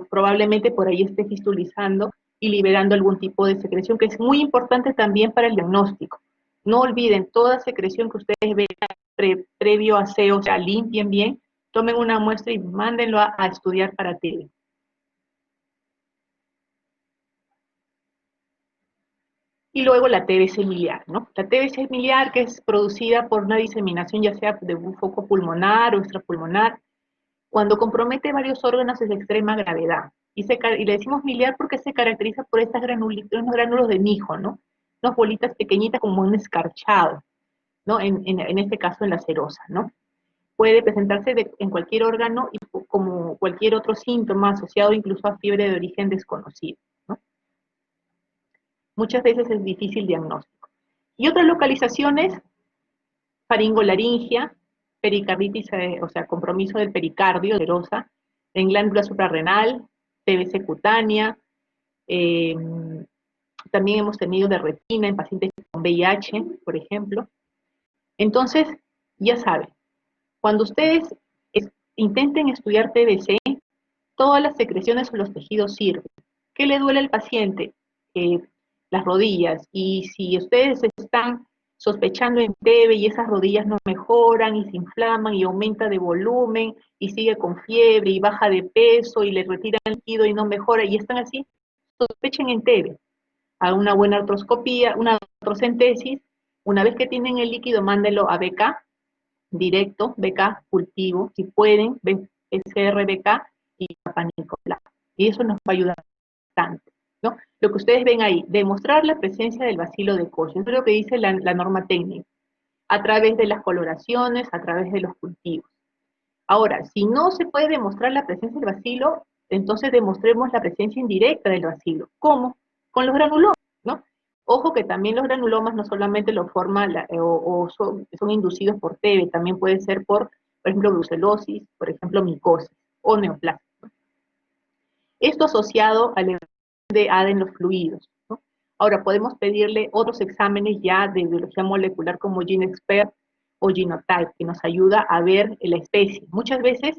probablemente por ahí esté fistulizando y liberando algún tipo de secreción, que es muy importante también para el diagnóstico. No olviden, toda secreción que ustedes vean previo aseo, o sea, limpien bien, tomen una muestra y mándenlo a estudiar para TB. Y luego la TBC miliar, ¿no? La TBC miliar, que es producida por una diseminación ya sea de un foco pulmonar o extrapulmonar, cuando compromete varios órganos es de extrema gravedad. Y le decimos miliar porque se caracteriza por estas unos gránulos de mijo, ¿no? Unas bolitas pequeñitas como un escarchado, ¿no? En este caso en la serosa, ¿no? Puede presentarse en cualquier órgano y como cualquier otro síntoma asociado incluso a fiebre de origen desconocido, ¿no? Muchas veces es difícil diagnóstico. Y otras localizaciones, faringolaringia, pericarditis, o sea, compromiso del pericardio, serosa, en glándula suprarrenal, TBC cutánea, eh, también hemos tenido de retina en pacientes con VIH, por ejemplo. Entonces, ya saben, cuando ustedes intenten estudiar TBC, todas las secreciones o los tejidos sirven. ¿Qué le duele al paciente? Las rodillas. Y si ustedes están sospechando en TB y esas rodillas no mejoran y se inflaman y aumenta de volumen y sigue con fiebre y baja de peso y le retiran el líquido y no mejora y están así, sospechen en TB. Hagan una buena artroscopía, una artrocentesis. Una vez que tienen el líquido, mándenlo a BK directo, BK cultivo, si pueden, SRBK y Nicolás. Y eso nos va a ayudar bastante, ¿no? Lo que ustedes ven ahí, demostrar la presencia del bacilo de Koch, eso es lo que dice la norma técnica, a través de las coloraciones, a través de los cultivos. Ahora, si no se puede demostrar la presencia del bacilo, entonces demostremos la presencia indirecta del bacilo. ¿Cómo? Con los granulomas, ¿no? Ojo que también los granulomas no solamente lo forman o son inducidos por TB, también puede ser por ejemplo, brucelosis, por ejemplo, micosis o neoplasia. Esto asociado al de ADE en los fluidos, ¿no? Ahora, podemos pedirle otros exámenes ya de biología molecular como GeneXpert o Genotype, que nos ayuda a ver la especie. Muchas veces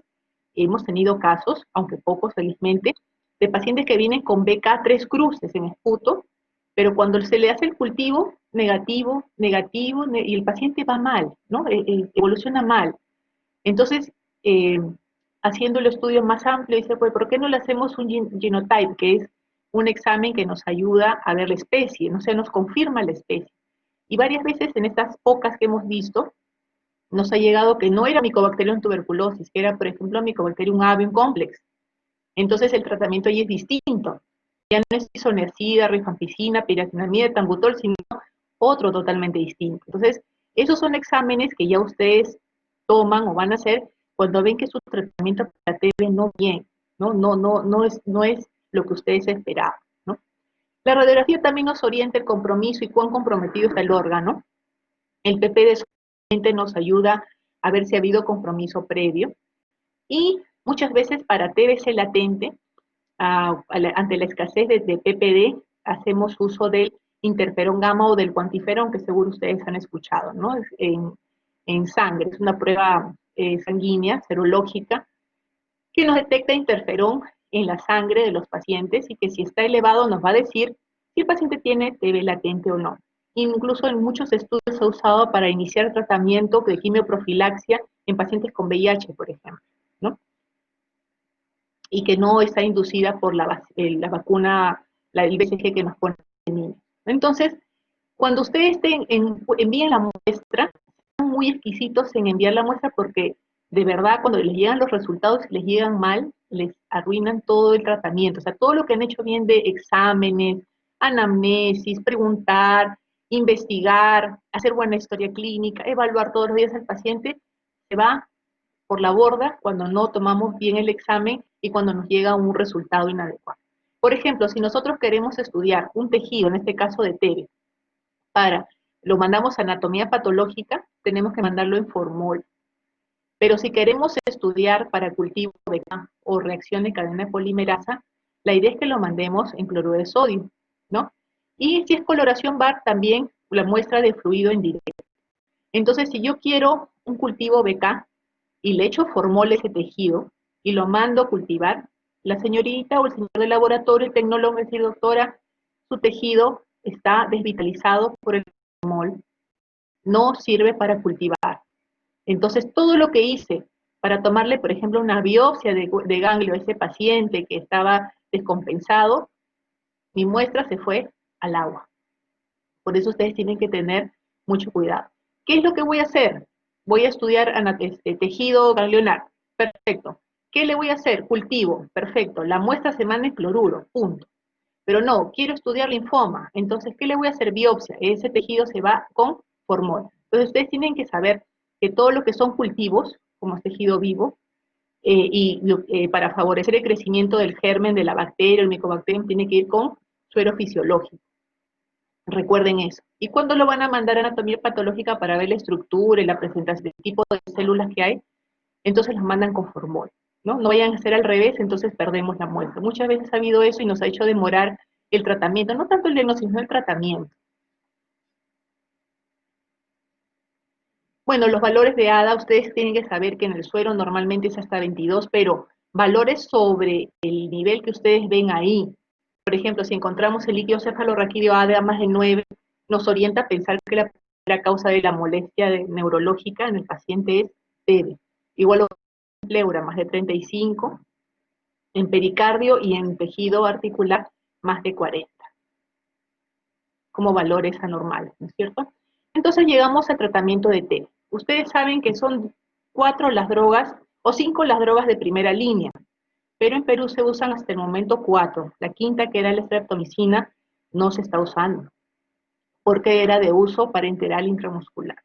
hemos tenido casos, aunque pocos felizmente, de pacientes que vienen con BK 3 cruces en esputo, pero cuando se le hace el cultivo, negativo, negativo, y el paciente va mal, ¿no? Evoluciona mal. Entonces, haciendo el estudio más amplio, dice, pues, ¿por qué no le hacemos un genotype, que es un examen que nos ayuda a ver la especie, no sé, nos confirma la especie? Y varias veces en estas pocas que hemos visto, nos ha llegado que no era Mycobacterium tuberculosis, que era, por ejemplo, Mycobacterium avium complex. Entonces el tratamiento ahí es distinto. Ya no es isoniazida, rifampicina, piratinamida, tambutol, sino otro totalmente distinto. Entonces, esos son exámenes que ya ustedes toman o van a hacer cuando ven que su tratamiento para TB no bien, no es lo que ustedes esperaban, ¿no? La radiografía también nos orienta el compromiso y cuán comprometido está el órgano. El PPD solamente nos ayuda a ver si ha habido compromiso previo. Y muchas veces para TBC latente, ante la escasez de PPD, hacemos uso del interferón gamma o del cuantiferón, que seguro ustedes han escuchado, ¿no? En sangre, es una prueba sanguínea, serológica, que nos detecta interferón en la sangre de los pacientes y que si está elevado nos va a decir si el paciente tiene TB latente o no. Incluso en muchos estudios se ha usado para iniciar tratamiento de quimioprofilaxia en pacientes con VIH, por ejemplo, ¿no? Y que no está inducida por la vacuna, el BCG que nos pone en niños. Entonces, cuando ustedes envíen la muestra, sean muy exquisitos en enviar la muestra porque de verdad cuando les llegan los resultados y les llegan mal, les arruinan todo el tratamiento. O sea, todo lo que han hecho bien de exámenes, anamnesis, preguntar, investigar, hacer buena historia clínica, evaluar todos los días al paciente, se va por la borda cuando no tomamos bien el examen y cuando nos llega un resultado inadecuado. Por ejemplo, si nosotros queremos estudiar un tejido, en este caso de TB, lo mandamos a anatomía patológica, tenemos que mandarlo en formol. Pero si queremos estudiar para cultivo de o reacción de cadena de polimerasa, la idea es que lo mandemos en cloruro de sodio, ¿no? Y si es coloración BAR, también la muestra de fluido en directo. Entonces, si yo quiero un cultivo BK y le echo formol a ese tejido y lo mando a cultivar, la señorita o el señor del laboratorio, el tecnólogo, me dice, doctora, su tejido está desvitalizado por el formol, no sirve para cultivar. Entonces, todo lo que hice para tomarle, por ejemplo, una biopsia de ganglio a ese paciente que estaba descompensado, mi muestra se fue al agua. Por eso ustedes tienen que tener mucho cuidado. ¿Qué es lo que voy a hacer? Voy a estudiar tejido ganglionar. Perfecto. ¿Qué le voy a hacer? Cultivo. Perfecto. La muestra se manda en cloruro. Punto. Pero no, quiero estudiar linfoma. Entonces, ¿qué le voy a hacer? Biopsia. Ese tejido se va con formol. Entonces, ustedes tienen que saber que todo lo que son cultivos, como es tejido vivo, para favorecer el crecimiento del germen, de la bacteria, el micobacterium, tiene que ir con suero fisiológico. Recuerden eso. ¿Y cuándo lo van a mandar a anatomía patológica para ver la estructura y la presentación del tipo de células que hay? Entonces los mandan con formol, ¿no? No vayan a hacer al revés, entonces perdemos la muestra. Muchas veces ha habido eso y nos ha hecho demorar el tratamiento, no tanto el diagnóstico, sino el tratamiento. Bueno, los valores de ADA, ustedes tienen que saber que en el suero normalmente es hasta 22, pero valores sobre el nivel que ustedes ven ahí. Por ejemplo, si encontramos el líquido cefalorraquídeo ADA más de 9, nos orienta a pensar que la primera causa de la molestia neurológica en el paciente es TB. Igual en pleura, más de 35, en pericardio y en tejido articular, más de 40, como valores anormales, ¿no es cierto? Entonces llegamos al tratamiento de TB. Ustedes saben que son 4 las drogas, o 5 las drogas de primera línea, pero en Perú se usan hasta el momento 4. La quinta, que era la streptomicina, no se está usando, porque era de uso parenteral intramuscular,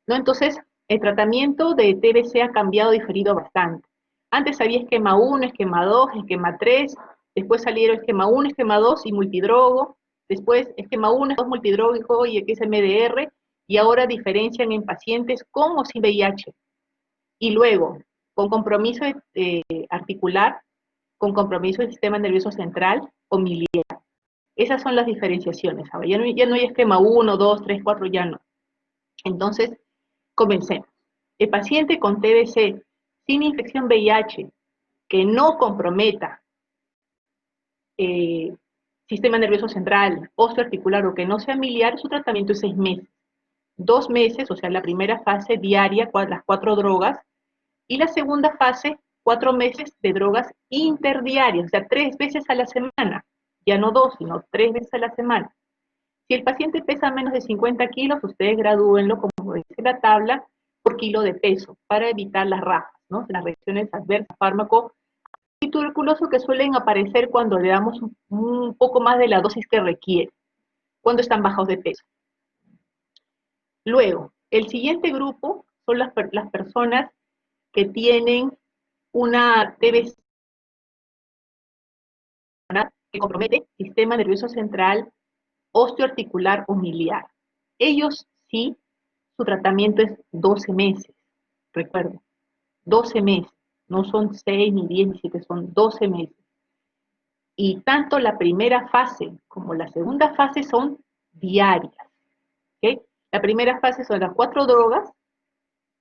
¿no? Entonces, el tratamiento de TBC ha cambiado, diferido bastante. Antes había esquema 1, esquema 2, esquema 3, después salieron esquema 1, esquema 2 y multidrogo, después esquema 1, 2 multidrógico y XMDR, y ahora diferencian en pacientes con o sin VIH. Y luego, con compromiso articular, con compromiso del sistema nervioso central o miliar. Esas son las diferenciaciones. Ahora, ya no hay esquema 1, 2, 3, 4, ya no. Entonces, comencemos. El paciente con TBC sin infección VIH que no comprometa sistema nervioso central, osteoarticular o que no sea miliar, su tratamiento es 6 meses. 2 meses, o sea, la primera fase diaria, las 4 drogas, y la segunda fase, 4 meses de drogas interdiarias, o sea, 3 veces a la semana, ya no 2, sino 3 veces a la semana. Si el paciente pesa menos de 50 kilos, ustedes gradúenlo, como dice la tabla, por kilo de peso, para evitar las rajas, ¿no? Las reacciones adversas, fármaco y tuberculoso que suelen aparecer cuando le damos un poco más de la dosis que requiere, cuando están bajos de peso. Luego, el siguiente grupo son las personas que tienen una TBC que compromete sistema nervioso central, osteoarticular o miliar. Ellos sí, su tratamiento es 12 meses, recuerden, 12 meses, no son 6, ni 10, ni 7, son 12 meses. Y tanto la primera fase como la segunda fase son diarias. ¿Okay? La primera fase son las 4 drogas,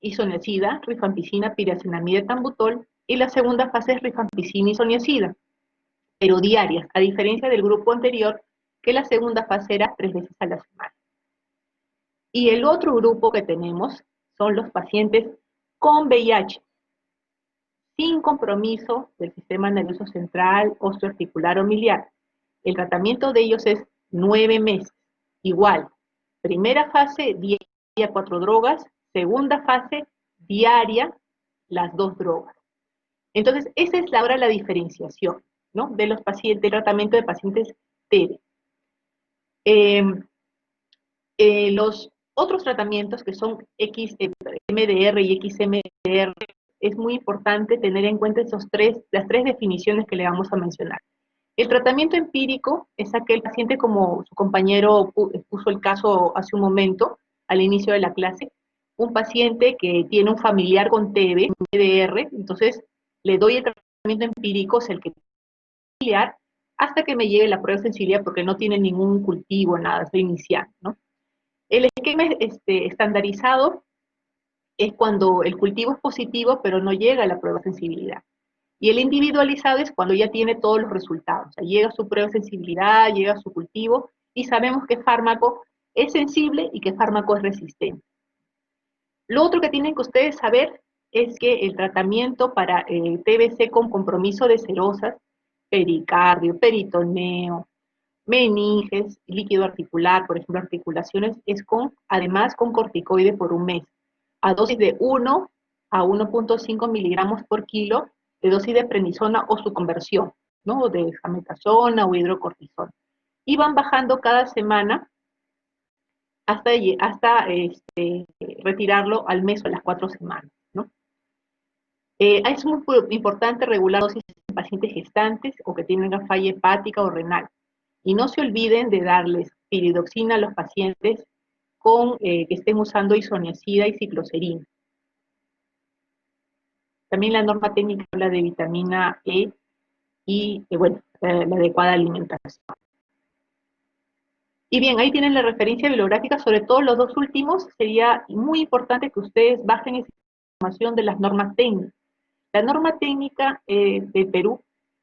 isoniazida, rifampicina, pirazinamida, etambutol, y la segunda fase es rifampicina, isoniazida, pero diarias, a diferencia del grupo anterior, que la segunda fase era 3 veces a la semana. Y el otro grupo que tenemos son los pacientes con VIH, sin compromiso del sistema nervioso central, osteoarticular o miliar. El tratamiento de ellos es 9 meses. Igual, primera fase, diaria 4 drogas, segunda fase, diaria las 2 drogas. Entonces, esa es ahora la diferenciación, ¿no? De los pacientes, del tratamiento de pacientes TB. Los otros tratamientos que son XMDR y XMDR, es muy importante tener en cuenta las tres definiciones que le vamos a mencionar. El tratamiento empírico es aquel paciente, como su compañero puso el caso hace un momento, al inicio de la clase, un paciente que tiene un familiar con TB, MDR, entonces le doy el tratamiento empírico, es el que familiar, hasta que me llegue la prueba de sensibilidad, porque no tiene ningún cultivo, nada, estoy iniciando, ¿no? El esquema estandarizado es cuando el cultivo es positivo, pero no llega a la prueba de sensibilidad. Y el individualizado es cuando ya tiene todos los resultados. O sea, llega su prueba de sensibilidad, llega su cultivo, y sabemos qué fármaco es sensible y qué fármaco es resistente. Lo otro que tienen que ustedes saber es que el tratamiento para TBC con compromiso de serosas, pericardio, peritoneo, meninges, líquido articular, por ejemplo, articulaciones, es además con corticoide por un mes, a dosis de 1 a 1.5 miligramos por kilo de dosis de prednisona o su conversión, ¿no? De dexametasona o hidrocortisona. Y van bajando cada semana hasta retirarlo al mes o a las 4 semanas, ¿no? Es muy importante regular dosis en pacientes gestantes o que tienen falla hepática o renal. Y no se olviden de darles piridoxina a los pacientes que estén usando isoniazida y cicloserina. También la norma técnica habla de vitamina E y, la adecuada alimentación. Y bien, ahí tienen la referencia bibliográfica, sobre todo los dos últimos. Sería muy importante que ustedes bajen esa información de las normas técnicas. La norma técnica de Perú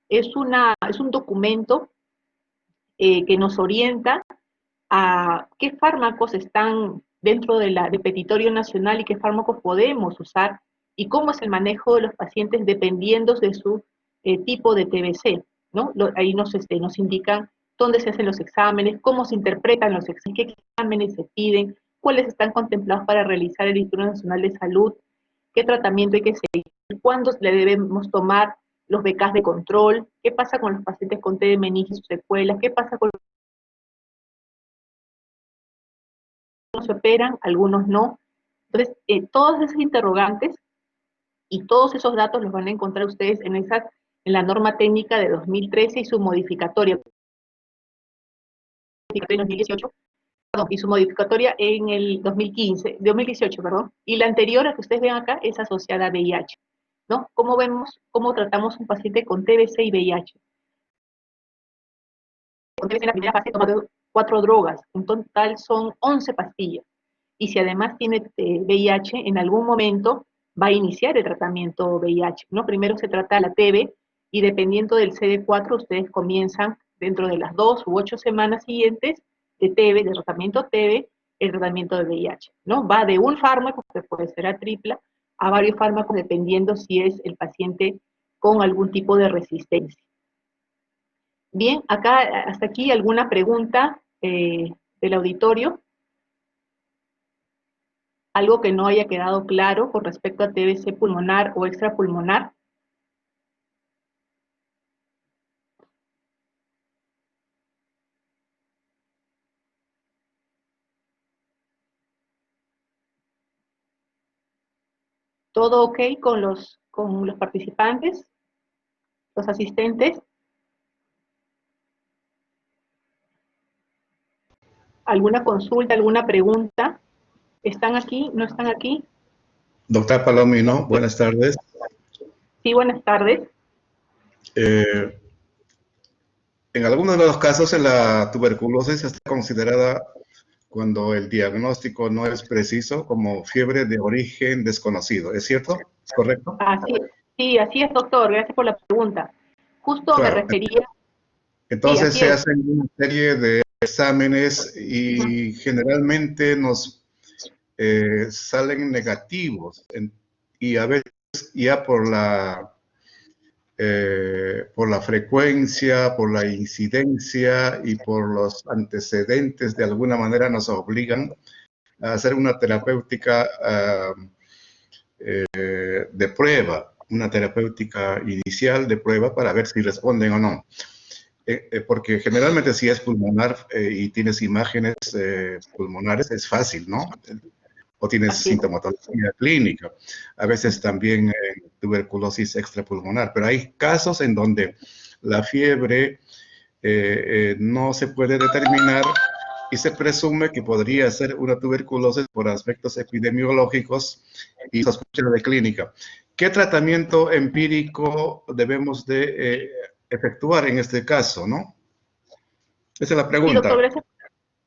es un documento que nos orienta a qué fármacos están dentro del petitorio nacional y qué fármacos podemos usar y cómo es el manejo de los pacientes dependiendo de su tipo de TBC, ¿no? Ahí nos indican dónde se hacen los exámenes, cómo se interpretan los exámenes, qué exámenes se piden, cuáles están contemplados para realizar el Instituto Nacional de Salud, qué tratamiento hay que seguir, cuándo le debemos tomar los becas de control, qué pasa con los pacientes con TB meninges y sus secuelas, qué pasa con los se operan, algunos no. Entonces, todos esos interrogantes y todos esos datos los van a encontrar ustedes en la norma técnica de 2013 y su modificatoria en 2018, perdón, y su modificatoria en el 2018, perdón, y la anterior a que ustedes ven acá es asociada a VIH, ¿no? ¿Cómo tratamos un paciente con TBC y VIH? Con TBC en la primera fase toma 4 drogas, en total son 11 pastillas, y si además tiene VIH, en algún momento va a iniciar el tratamiento VIH, ¿no? Primero se trata la TB, y dependiendo del CD4, ustedes comienzan dentro de las 2 u 8 semanas siguientes de TB, de tratamiento TB, el tratamiento de VIH, ¿no? Va de un fármaco, que puede ser a tripla, a varios fármacos, dependiendo si es el paciente con algún tipo de resistencia. Bien, acá, hasta aquí, ¿alguna pregunta del auditorio? ¿Algo que no haya quedado claro con respecto a TBC pulmonar o extrapulmonar? ¿Todo ok con los participantes, los asistentes? ¿Alguna consulta, alguna pregunta? ¿Están aquí? ¿No están aquí? Doctor Palomino, buenas tardes. Sí, buenas tardes. En algunos de los casos la tuberculosis está considerada, cuando el diagnóstico no es preciso, como fiebre de origen desconocido. ¿Es cierto? ¿Es correcto? Sí, así es, doctor. Gracias por la pregunta. Justo me Claro. refería. Sí, Entonces así se es. hacen una serie de exámenes y generalmente nos salen negativos y a veces ya por la frecuencia, por la incidencia y por los antecedentes, de alguna manera nos obligan a hacer una terapéutica de prueba, una terapéutica inicial de prueba para ver si responden o no. Porque generalmente si es pulmonar y tienes imágenes pulmonares, es fácil, ¿no? O tienes Así es. sintomatología clínica, a veces también tuberculosis extrapulmonar, pero hay casos en donde la fiebre no se puede determinar y se presume que podría ser una tuberculosis por aspectos epidemiológicos y sospecha de clínica. ¿Qué tratamiento empírico debemos de efectuar en este caso, no? Esa es la Sí, doctor, pregunta. gracias.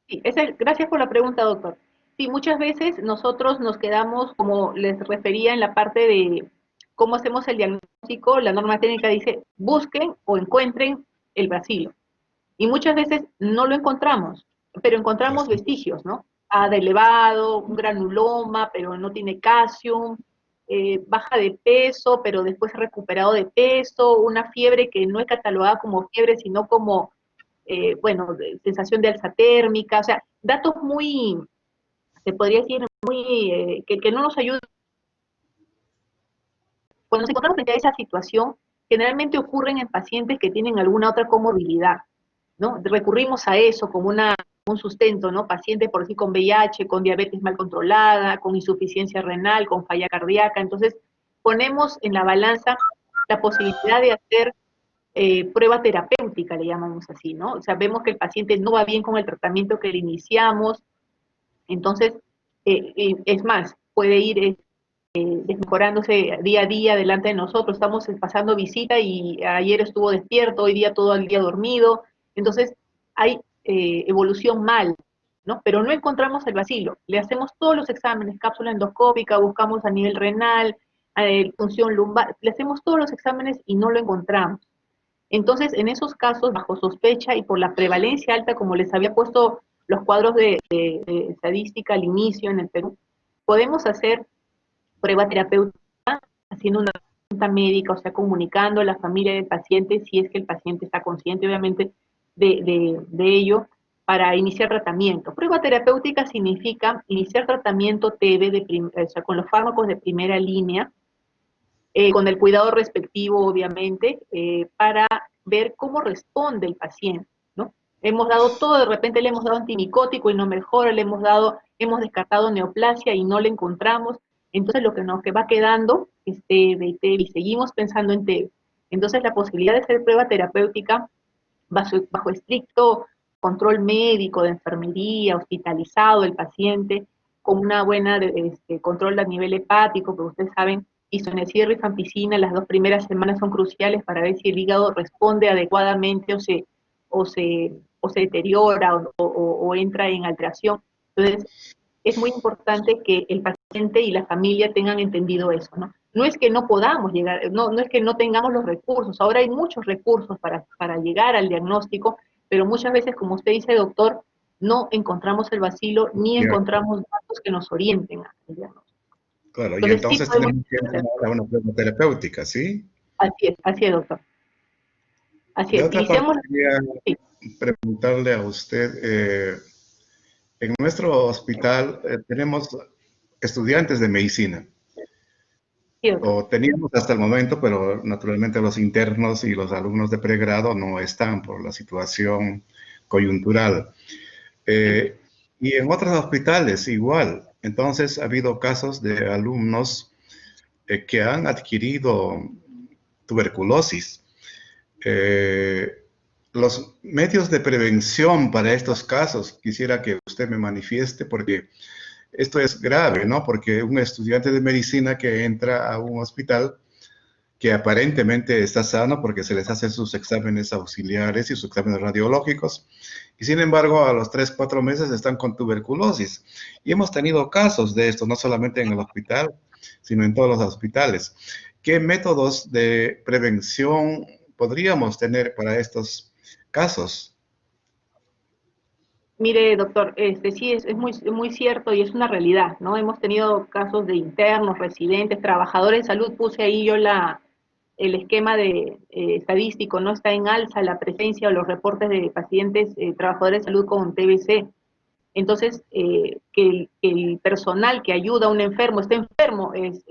Sí, gracias por la pregunta, doctor. Sí, muchas veces nosotros nos quedamos, como les refería en la parte de cómo hacemos el diagnóstico, la norma técnica dice busquen o encuentren el bacilo. Y muchas veces no lo encontramos, pero encontramos vestigios, ¿no? De elevado, un granuloma, pero no tiene calcium, baja de peso, pero después recuperado de peso, una fiebre que no es catalogada como fiebre, sino como, bueno, sensación de alza térmica, o sea, datos muy, se podría decir, muy, que no nos ayudan. Cuando nos encontramos frente a esa situación, generalmente ocurren en pacientes que tienen alguna otra comorbilidad, ¿no? Recurrimos a eso como un sustento, ¿no? Pacientes, por decir, con VIH, con diabetes mal controlada, con insuficiencia renal, con falla cardíaca. Entonces, ponemos en la balanza la posibilidad de hacer prueba terapéutica, le llamamos así, ¿no? O sea, vemos que el paciente no va bien con el tratamiento que le iniciamos, entonces, es más, puede ir mejorándose día a día delante de nosotros. Estamos pasando visita y ayer estuvo despierto, hoy día todo el día dormido. Entonces, hay evolución mal, ¿no? Pero no encontramos el bacilo. Le hacemos todos los exámenes, cápsula endoscópica, buscamos a nivel renal, función lumbar, le hacemos todos los exámenes y no lo encontramos. Entonces, en esos casos, bajo sospecha y por la prevalencia alta, como les había puesto los cuadros de estadística al inicio en el Perú, podemos hacer prueba terapéutica, haciendo una pregunta médica, o sea, comunicando a la familia del paciente, si es que el paciente está consciente, obviamente, de ello, para iniciar tratamiento. Prueba terapéutica significa iniciar tratamiento TB, o sea, con los fármacos de primera línea, con el cuidado respectivo, obviamente, para ver cómo responde el paciente, ¿no? Hemos dado todo, de repente le hemos dado antimicótico y no mejora, hemos descartado neoplasia y no le encontramos, entonces lo que nos va quedando es TB y TB, y seguimos pensando en TB. Entonces la posibilidad de hacer prueba terapéutica bajo estricto control médico, de enfermería, hospitalizado el paciente, con una buena control a nivel hepático, porque ustedes saben, isoniazid y rifampicina, las 2 primeras semanas son cruciales para ver si el hígado responde adecuadamente o se deteriora o entra en alteración. Entonces, es muy importante que el paciente y la familia tengan entendido eso, ¿no? No es que no podamos llegar, no es que no tengamos los recursos, ahora hay muchos recursos para llegar al diagnóstico, pero muchas veces, como usted dice, doctor, no encontramos el bacilo ni encontramos datos que nos orienten al diagnóstico. Claro, y Entonces, sí entonces podemos tenemos que hacer. ir a una prueba terapéutica, ¿sí? Así es, doctor. Así De es. otra parte, Iniciamos. quería Sí, preguntarle a usted, en nuestro hospital tenemos estudiantes de medicina, sí, doctor. o teníamos hasta el momento, pero naturalmente los internos y los alumnos de pregrado no están por la situación coyuntural. Sí. Y en otros hospitales igual. Entonces ha habido casos de alumnos que han adquirido tuberculosis. Eh, los medios de prevención para estos casos, quisiera que usted me manifieste, porque esto es grave, ¿no? Porque un estudiante de medicina que entra a un hospital que aparentemente está sano porque se les hacen sus exámenes auxiliares y sus exámenes radiológicos, y sin embargo a los 3, 4 meses están con tuberculosis. Y hemos tenido casos de esto, no solamente en el hospital, sino en todos los hospitales. ¿Qué métodos de prevención podríamos tener para estos casos? Mire, doctor, sí, es muy cierto y es una realidad, ¿no? Hemos tenido casos de internos, residentes, trabajadores de salud, puse ahí yo el esquema de estadístico, ¿no? Está en alza la presencia o los reportes de pacientes, trabajadores de salud con TBC. Entonces, que el personal que ayuda a un enfermo esté enfermo es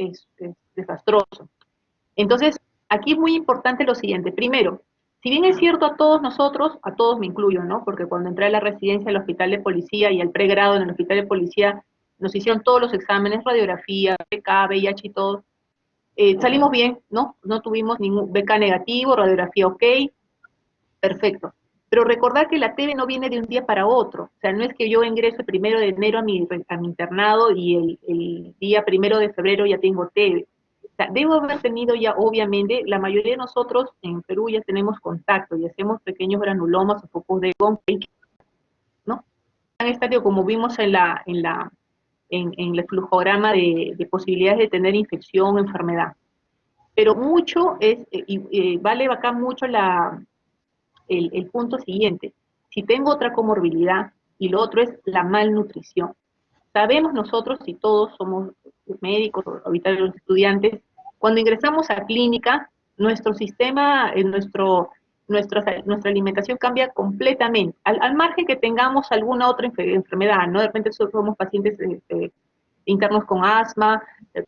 desastroso. Entonces, aquí es muy importante lo siguiente. Primero, si bien es cierto a todos nosotros, a todos me incluyo, ¿no? Porque cuando entré a la residencia del hospital de policía y al pregrado en el hospital de policía, nos hicieron todos los exámenes, radiografía, BK, VIH y todo. Salimos bien, ¿no? No tuvimos ningún BK negativo, radiografía ok, perfecto. Pero recordar que la TB no viene de un día para otro. O sea, no es que yo ingreso el 1 de enero a mi internado y el día 1 de febrero ya tengo TB. O sea, debo haber tenido ya, obviamente, la mayoría de nosotros en Perú ya tenemos contacto y hacemos pequeños granulomas o focos de Gompe, ¿no? En estadio, como vimos en el flujograma de posibilidades de tener infección o enfermedad. Pero mucho es, vale acá mucho el punto siguiente. Si tengo otra comorbilidad, y lo otro es la malnutrición. Sabemos nosotros, y todos somos médicos o ahorita los estudiantes, cuando ingresamos a clínica, nuestro sistema, nuestra alimentación cambia completamente, al margen que tengamos alguna otra enfermedad, ¿no? De repente somos pacientes internos con asma,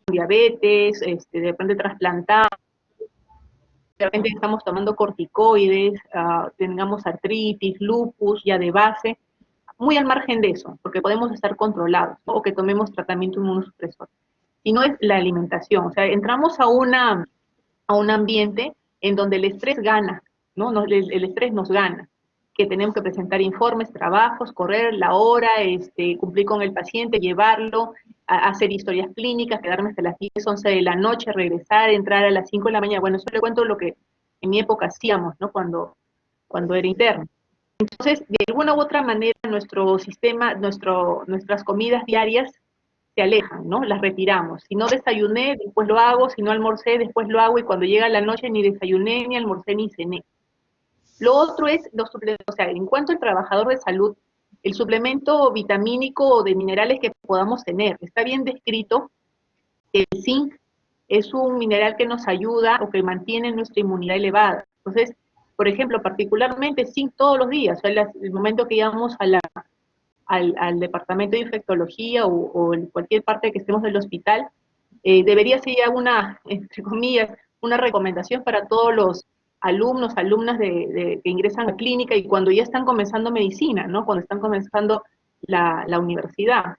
diabetes, de repente trasplantados, de repente estamos tomando corticoides, tengamos artritis, lupus ya de base, muy al margen de eso, porque podemos estar controlados, ¿no? O que tomemos tratamiento inmunosupresor. Y no es la alimentación, o sea, entramos a un ambiente en donde el estrés gana, ¿no? El estrés nos gana, que tenemos que presentar informes, trabajos, correr la hora, cumplir con el paciente, llevarlo, hacer historias clínicas, quedarme hasta las 10, 11 de la noche, regresar, entrar a las 5 de la mañana. Bueno, eso le cuento lo que en mi época hacíamos, ¿no? Cuando era interno. Entonces, de alguna u otra manera, nuestro sistema, nuestras comidas diarias se alejan, ¿no? Las retiramos. Si no desayuné, después lo hago, si no almorcé, después lo hago, y cuando llega la noche ni desayuné, ni almorcé, ni cené. Lo otro es los suplementos, o sea, en cuanto al trabajador de salud, el suplemento vitamínico o de minerales que podamos tener. Está bien descrito que el zinc es un mineral que nos ayuda o que mantiene nuestra inmunidad elevada. Entonces, por ejemplo, particularmente zinc todos los días, o sea, el momento que llegamos al departamento de infectología o en cualquier parte que estemos del hospital, debería ser ya entre comillas, una recomendación para todos los alumnos, alumnas que ingresan a clínica y cuando ya están comenzando medicina, ¿no? Cuando están comenzando la universidad.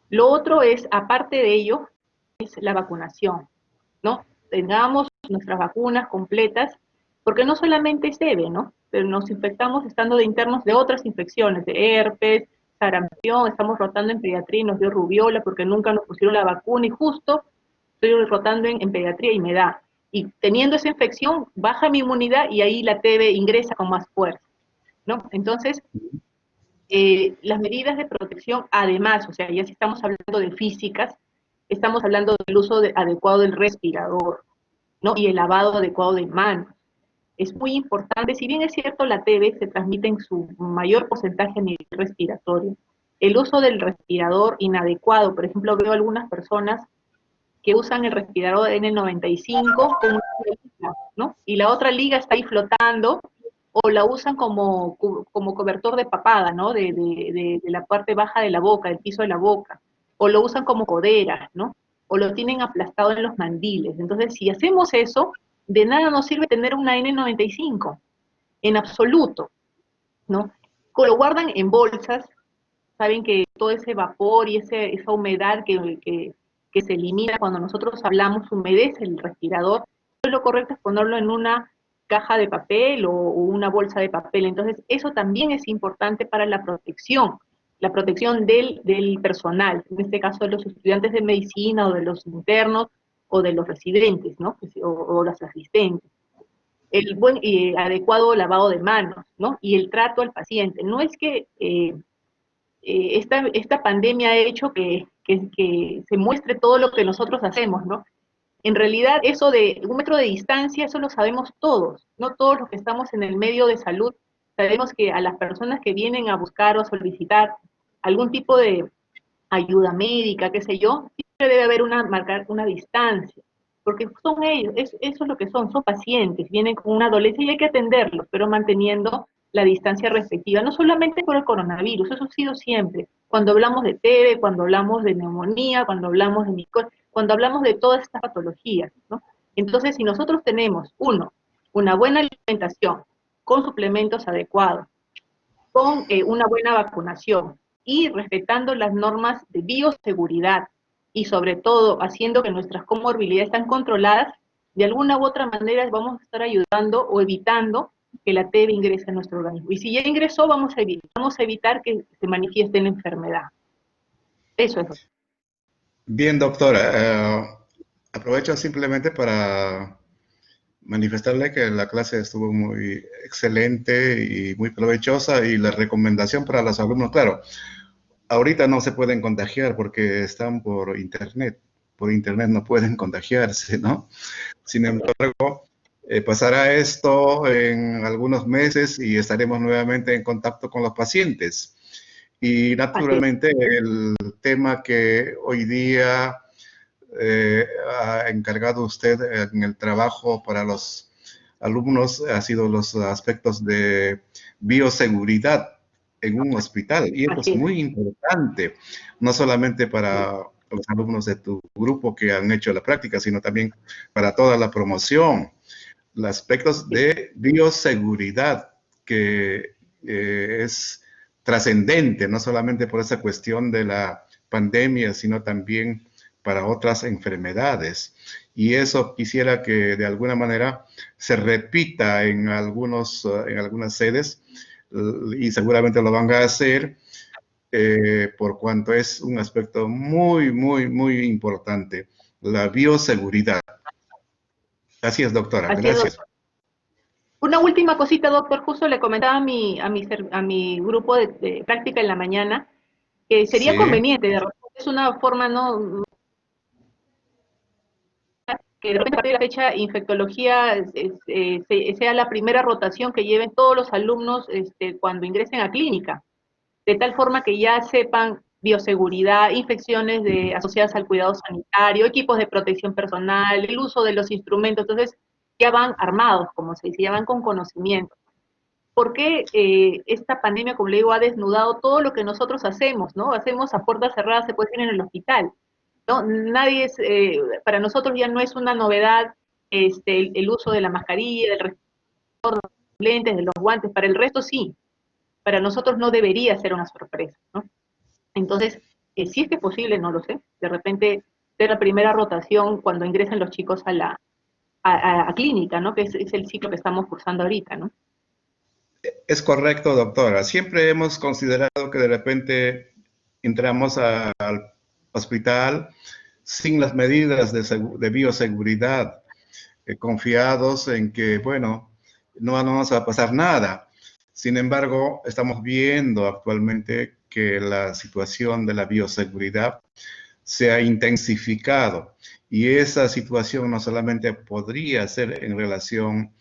Lo otro es, aparte de ello, es la vacunación, ¿no? Tengamos nuestras vacunas completas, porque no solamente es EBE, ¿no? Pero nos infectamos estando de internos de otras infecciones, de herpes, sarampión, estamos rotando en pediatría y nos dio rubiola porque nunca nos pusieron la vacuna y justo estoy rotando en pediatría y me da. Y teniendo esa infección, baja mi inmunidad y ahí la TB ingresa con más fuerza, ¿no? Entonces, las medidas de protección, además, o sea, ya si estamos hablando de físicas, estamos hablando del uso adecuado del respirador, ¿no? Y el lavado adecuado de manos. Es muy importante, si bien es cierto, la TB se transmite en su mayor porcentaje a nivel respiratorio. El uso del respirador inadecuado, por ejemplo, veo algunas personas que usan el respirador N95 con una liga, ¿no? Y la otra liga está ahí flotando, o la usan como cobertor de papada, ¿no? De la parte baja de la boca, del piso de la boca, o lo usan como codera, ¿no? O lo tienen aplastado en los mandiles. Entonces, si hacemos eso, de nada nos sirve tener una N95, en absoluto, ¿no? Lo guardan en bolsas, saben que todo ese vapor y esa humedad que se elimina cuando nosotros hablamos humedece el respirador. Entonces, lo correcto es ponerlo en una caja de papel o una bolsa de papel. Entonces, eso también es importante para la la protección del personal, en este caso de los estudiantes de medicina o de los internos o de los residentes, ¿no? O los asistentes. El buen y adecuado lavado de manos, ¿no? Y el trato al paciente. No es que esta pandemia ha hecho que se muestre todo lo que nosotros hacemos, ¿no? En realidad, eso de 1 metro de distancia, eso lo sabemos todos, no todos los que estamos en el medio de salud. Sabemos que a las personas que vienen a buscar o a solicitar algún tipo de ayuda médica, qué sé yo, siempre debe haber marcar una distancia, porque son ellos, eso es lo que son pacientes, vienen con una dolencia y hay que atenderlos, pero manteniendo la distancia respectiva, no solamente por el coronavirus, eso ha sido siempre, cuando hablamos de TB, cuando hablamos de neumonía, cuando hablamos de micosis, cuando hablamos de todas estas patologías, ¿no? Entonces, si nosotros tenemos, una buena alimentación, con suplementos adecuados, con una buena vacunación y respetando las normas de bioseguridad y sobre todo haciendo que nuestras comorbilidades están controladas, de alguna u otra manera vamos a estar ayudando o evitando que la TB ingrese a nuestro organismo. Y si ya ingresó, vamos a evitar que se manifieste la enfermedad. Eso es. Bien, doctora. Aprovecho simplemente para manifestarle que la clase estuvo muy excelente y muy provechosa, y la recomendación para los alumnos, claro, ahorita no se pueden contagiar porque están por internet no pueden contagiarse, ¿no? Sin embargo, pasará esto en algunos meses y estaremos nuevamente en contacto con los pacientes. Y naturalmente el tema que hoy día ha encargado usted en el trabajo para los alumnos ha sido los aspectos de bioseguridad en un hospital. Y esto es muy importante, no solamente para los alumnos de tu grupo que han hecho la práctica, sino también para toda la promoción. Los aspectos de bioseguridad que es trascendente, no solamente por esa cuestión de la pandemia, sino también para otras enfermedades. Y eso quisiera que de alguna manera se repita en algunas sedes, y seguramente lo van a hacer, por cuanto es un aspecto muy, muy, muy importante, la bioseguridad. Así es, doctora. Así Gracias. Es, doctor. Una última cosita, doctor. Justo le comentaba a mi grupo de práctica en la mañana que sería conveniente, de repente es una forma, ¿no?, que de repente a partir de la fecha infectología sea la primera rotación que lleven todos los alumnos cuando ingresen a clínica, de tal forma que ya sepan bioseguridad, infecciones asociadas al cuidado sanitario, equipos de protección personal, el uso de los instrumentos. Entonces ya van armados, como se dice, ya van con conocimiento. Porque esta pandemia, como le digo, ha desnudado todo lo que nosotros hacemos, ¿no? Hacemos a puertas cerradas, se puede decir, en el hospital, ¿no? Nadie es, para nosotros ya no es una novedad el uso de la mascarilla, del respirador, de los lentes, de los guantes. Para el resto sí, para nosotros no debería ser una sorpresa, ¿no? Entonces, si es que es posible, no lo sé, de repente de la primera rotación cuando ingresen los chicos a clínica, ¿no? Que es el ciclo que estamos cursando ahorita, ¿no? Es correcto, doctora. Siempre hemos considerado que de repente entramos al hospital sin las medidas de bioseguridad, confiados en que, bueno, no nos va a pasar nada. Sin embargo, estamos viendo actualmente que la situación de la bioseguridad se ha intensificado, y esa situación no solamente podría ser en relación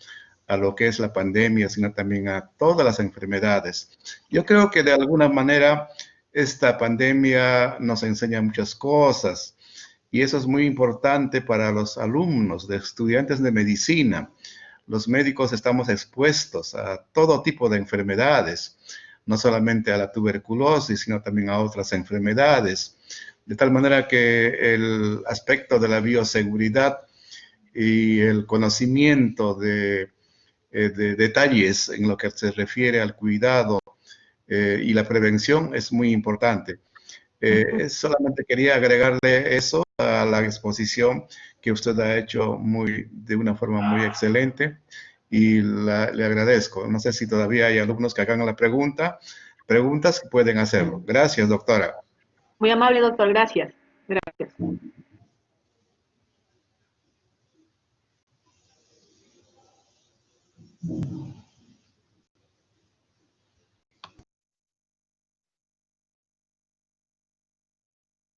a lo que es la pandemia, sino también a todas las enfermedades. Yo creo que de alguna manera esta pandemia nos enseña muchas cosas, y eso es muy importante para los alumnos, de estudiantes de medicina. Los médicos estamos expuestos a todo tipo de enfermedades, no solamente a la tuberculosis, sino también a otras enfermedades. De tal manera que el aspecto de la bioseguridad y el conocimiento de detalles en lo que se refiere al cuidado y la prevención es muy importante. Solamente quería agregarle eso a la exposición que usted ha hecho de una forma muy excelente, y le agradezco. No sé si todavía hay alumnos que hagan la pregunta, preguntas, pueden hacerlo. Gracias, doctora. Muy amable, doctor. Gracias. Gracias.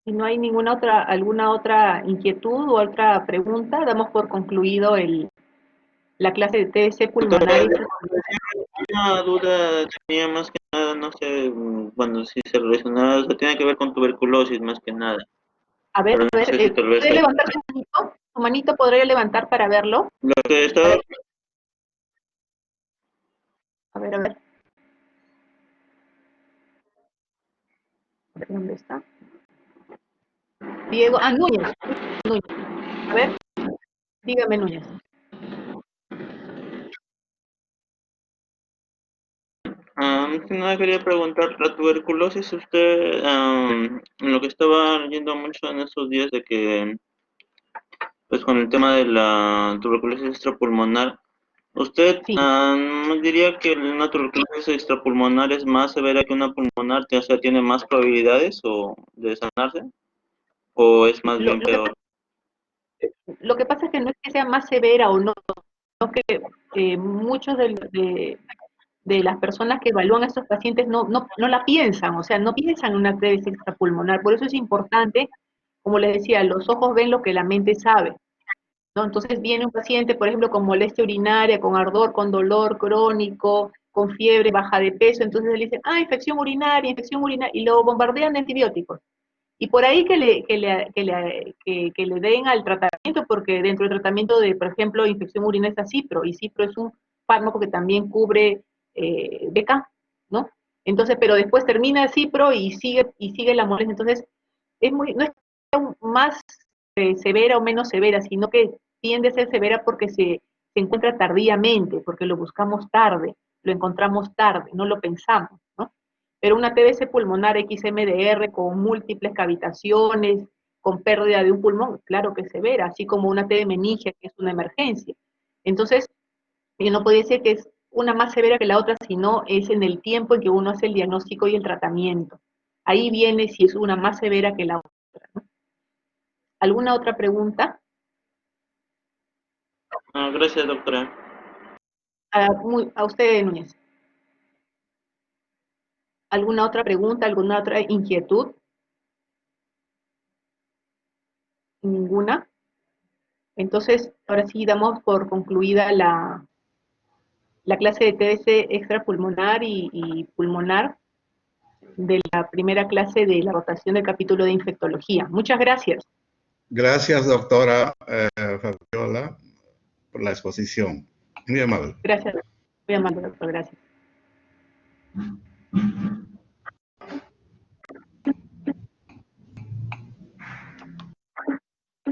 Si no hay alguna otra inquietud o otra pregunta, damos por concluido la clase de TBC pulmonar. Una duda tenía más que nada, no sé, bueno, si se relaciona, o sea, tiene que ver con tuberculosis más que nada. A ver, Pero no sé si tal vez ¿puede levantar su manito? ¿Su manito podría levantar para verlo? lo que estaba A ver, a ver. A ver, ¿dónde está? Diego, Núñez. Núñez. A ver, dígame, Núñez. no quería preguntar, la tuberculosis, usted, lo que estaba leyendo mucho en estos días de que, pues con el tema de la tuberculosis extrapulmonar, ¿usted Sí. diría que una tuberculosis extrapulmonar es más severa que una pulmonar, o sea, tiene más probabilidades o de sanarse, o es más bien peor? Lo que pasa es que no es que sea más severa o no, sino que muchos de las personas que evalúan a estos pacientes no la piensan, o sea, no piensan en una TBC extrapulmonar. Por eso es importante, como les decía, los ojos ven lo que la mente sabe, ¿no? Entonces viene un paciente, por ejemplo, con molestia urinaria, con ardor, con dolor crónico, con fiebre, baja de peso, entonces le dicen, infección urinaria, y lo bombardean de antibióticos. Y por ahí que le den al tratamiento, porque dentro del tratamiento de, por ejemplo, infección urinaria está Cipro, y Cipro es un fármaco que también cubre BK, ¿no? Entonces, pero después termina Cipro y sigue la molestia. Entonces, no es más severa o menos severa, sino que tiende a ser severa porque se encuentra tardíamente, porque lo buscamos tarde, lo encontramos tarde, no lo pensamos, ¿no? Pero una TBC pulmonar XMDR con múltiples cavitaciones, con pérdida de un pulmón, claro que es severa, así como una TB meningia, que es una emergencia. Entonces, no puede ser que es una más severa que la otra, sino es en el tiempo en que uno hace el diagnóstico y el tratamiento. Ahí viene si es una más severa que la otra, ¿no? ¿Alguna otra pregunta? Gracias, doctora. A usted, Núñez. ¿Alguna otra pregunta? ¿Alguna otra inquietud? ¿Ninguna? Entonces, ahora sí damos por concluida la clase de TBC extrapulmonar y pulmonar de la primera clase de la rotación del capítulo de infectología. Muchas gracias. Gracias, doctora Fabiola, por la exposición. Muy amable. Gracias. Muy amable, doctor. Gracias.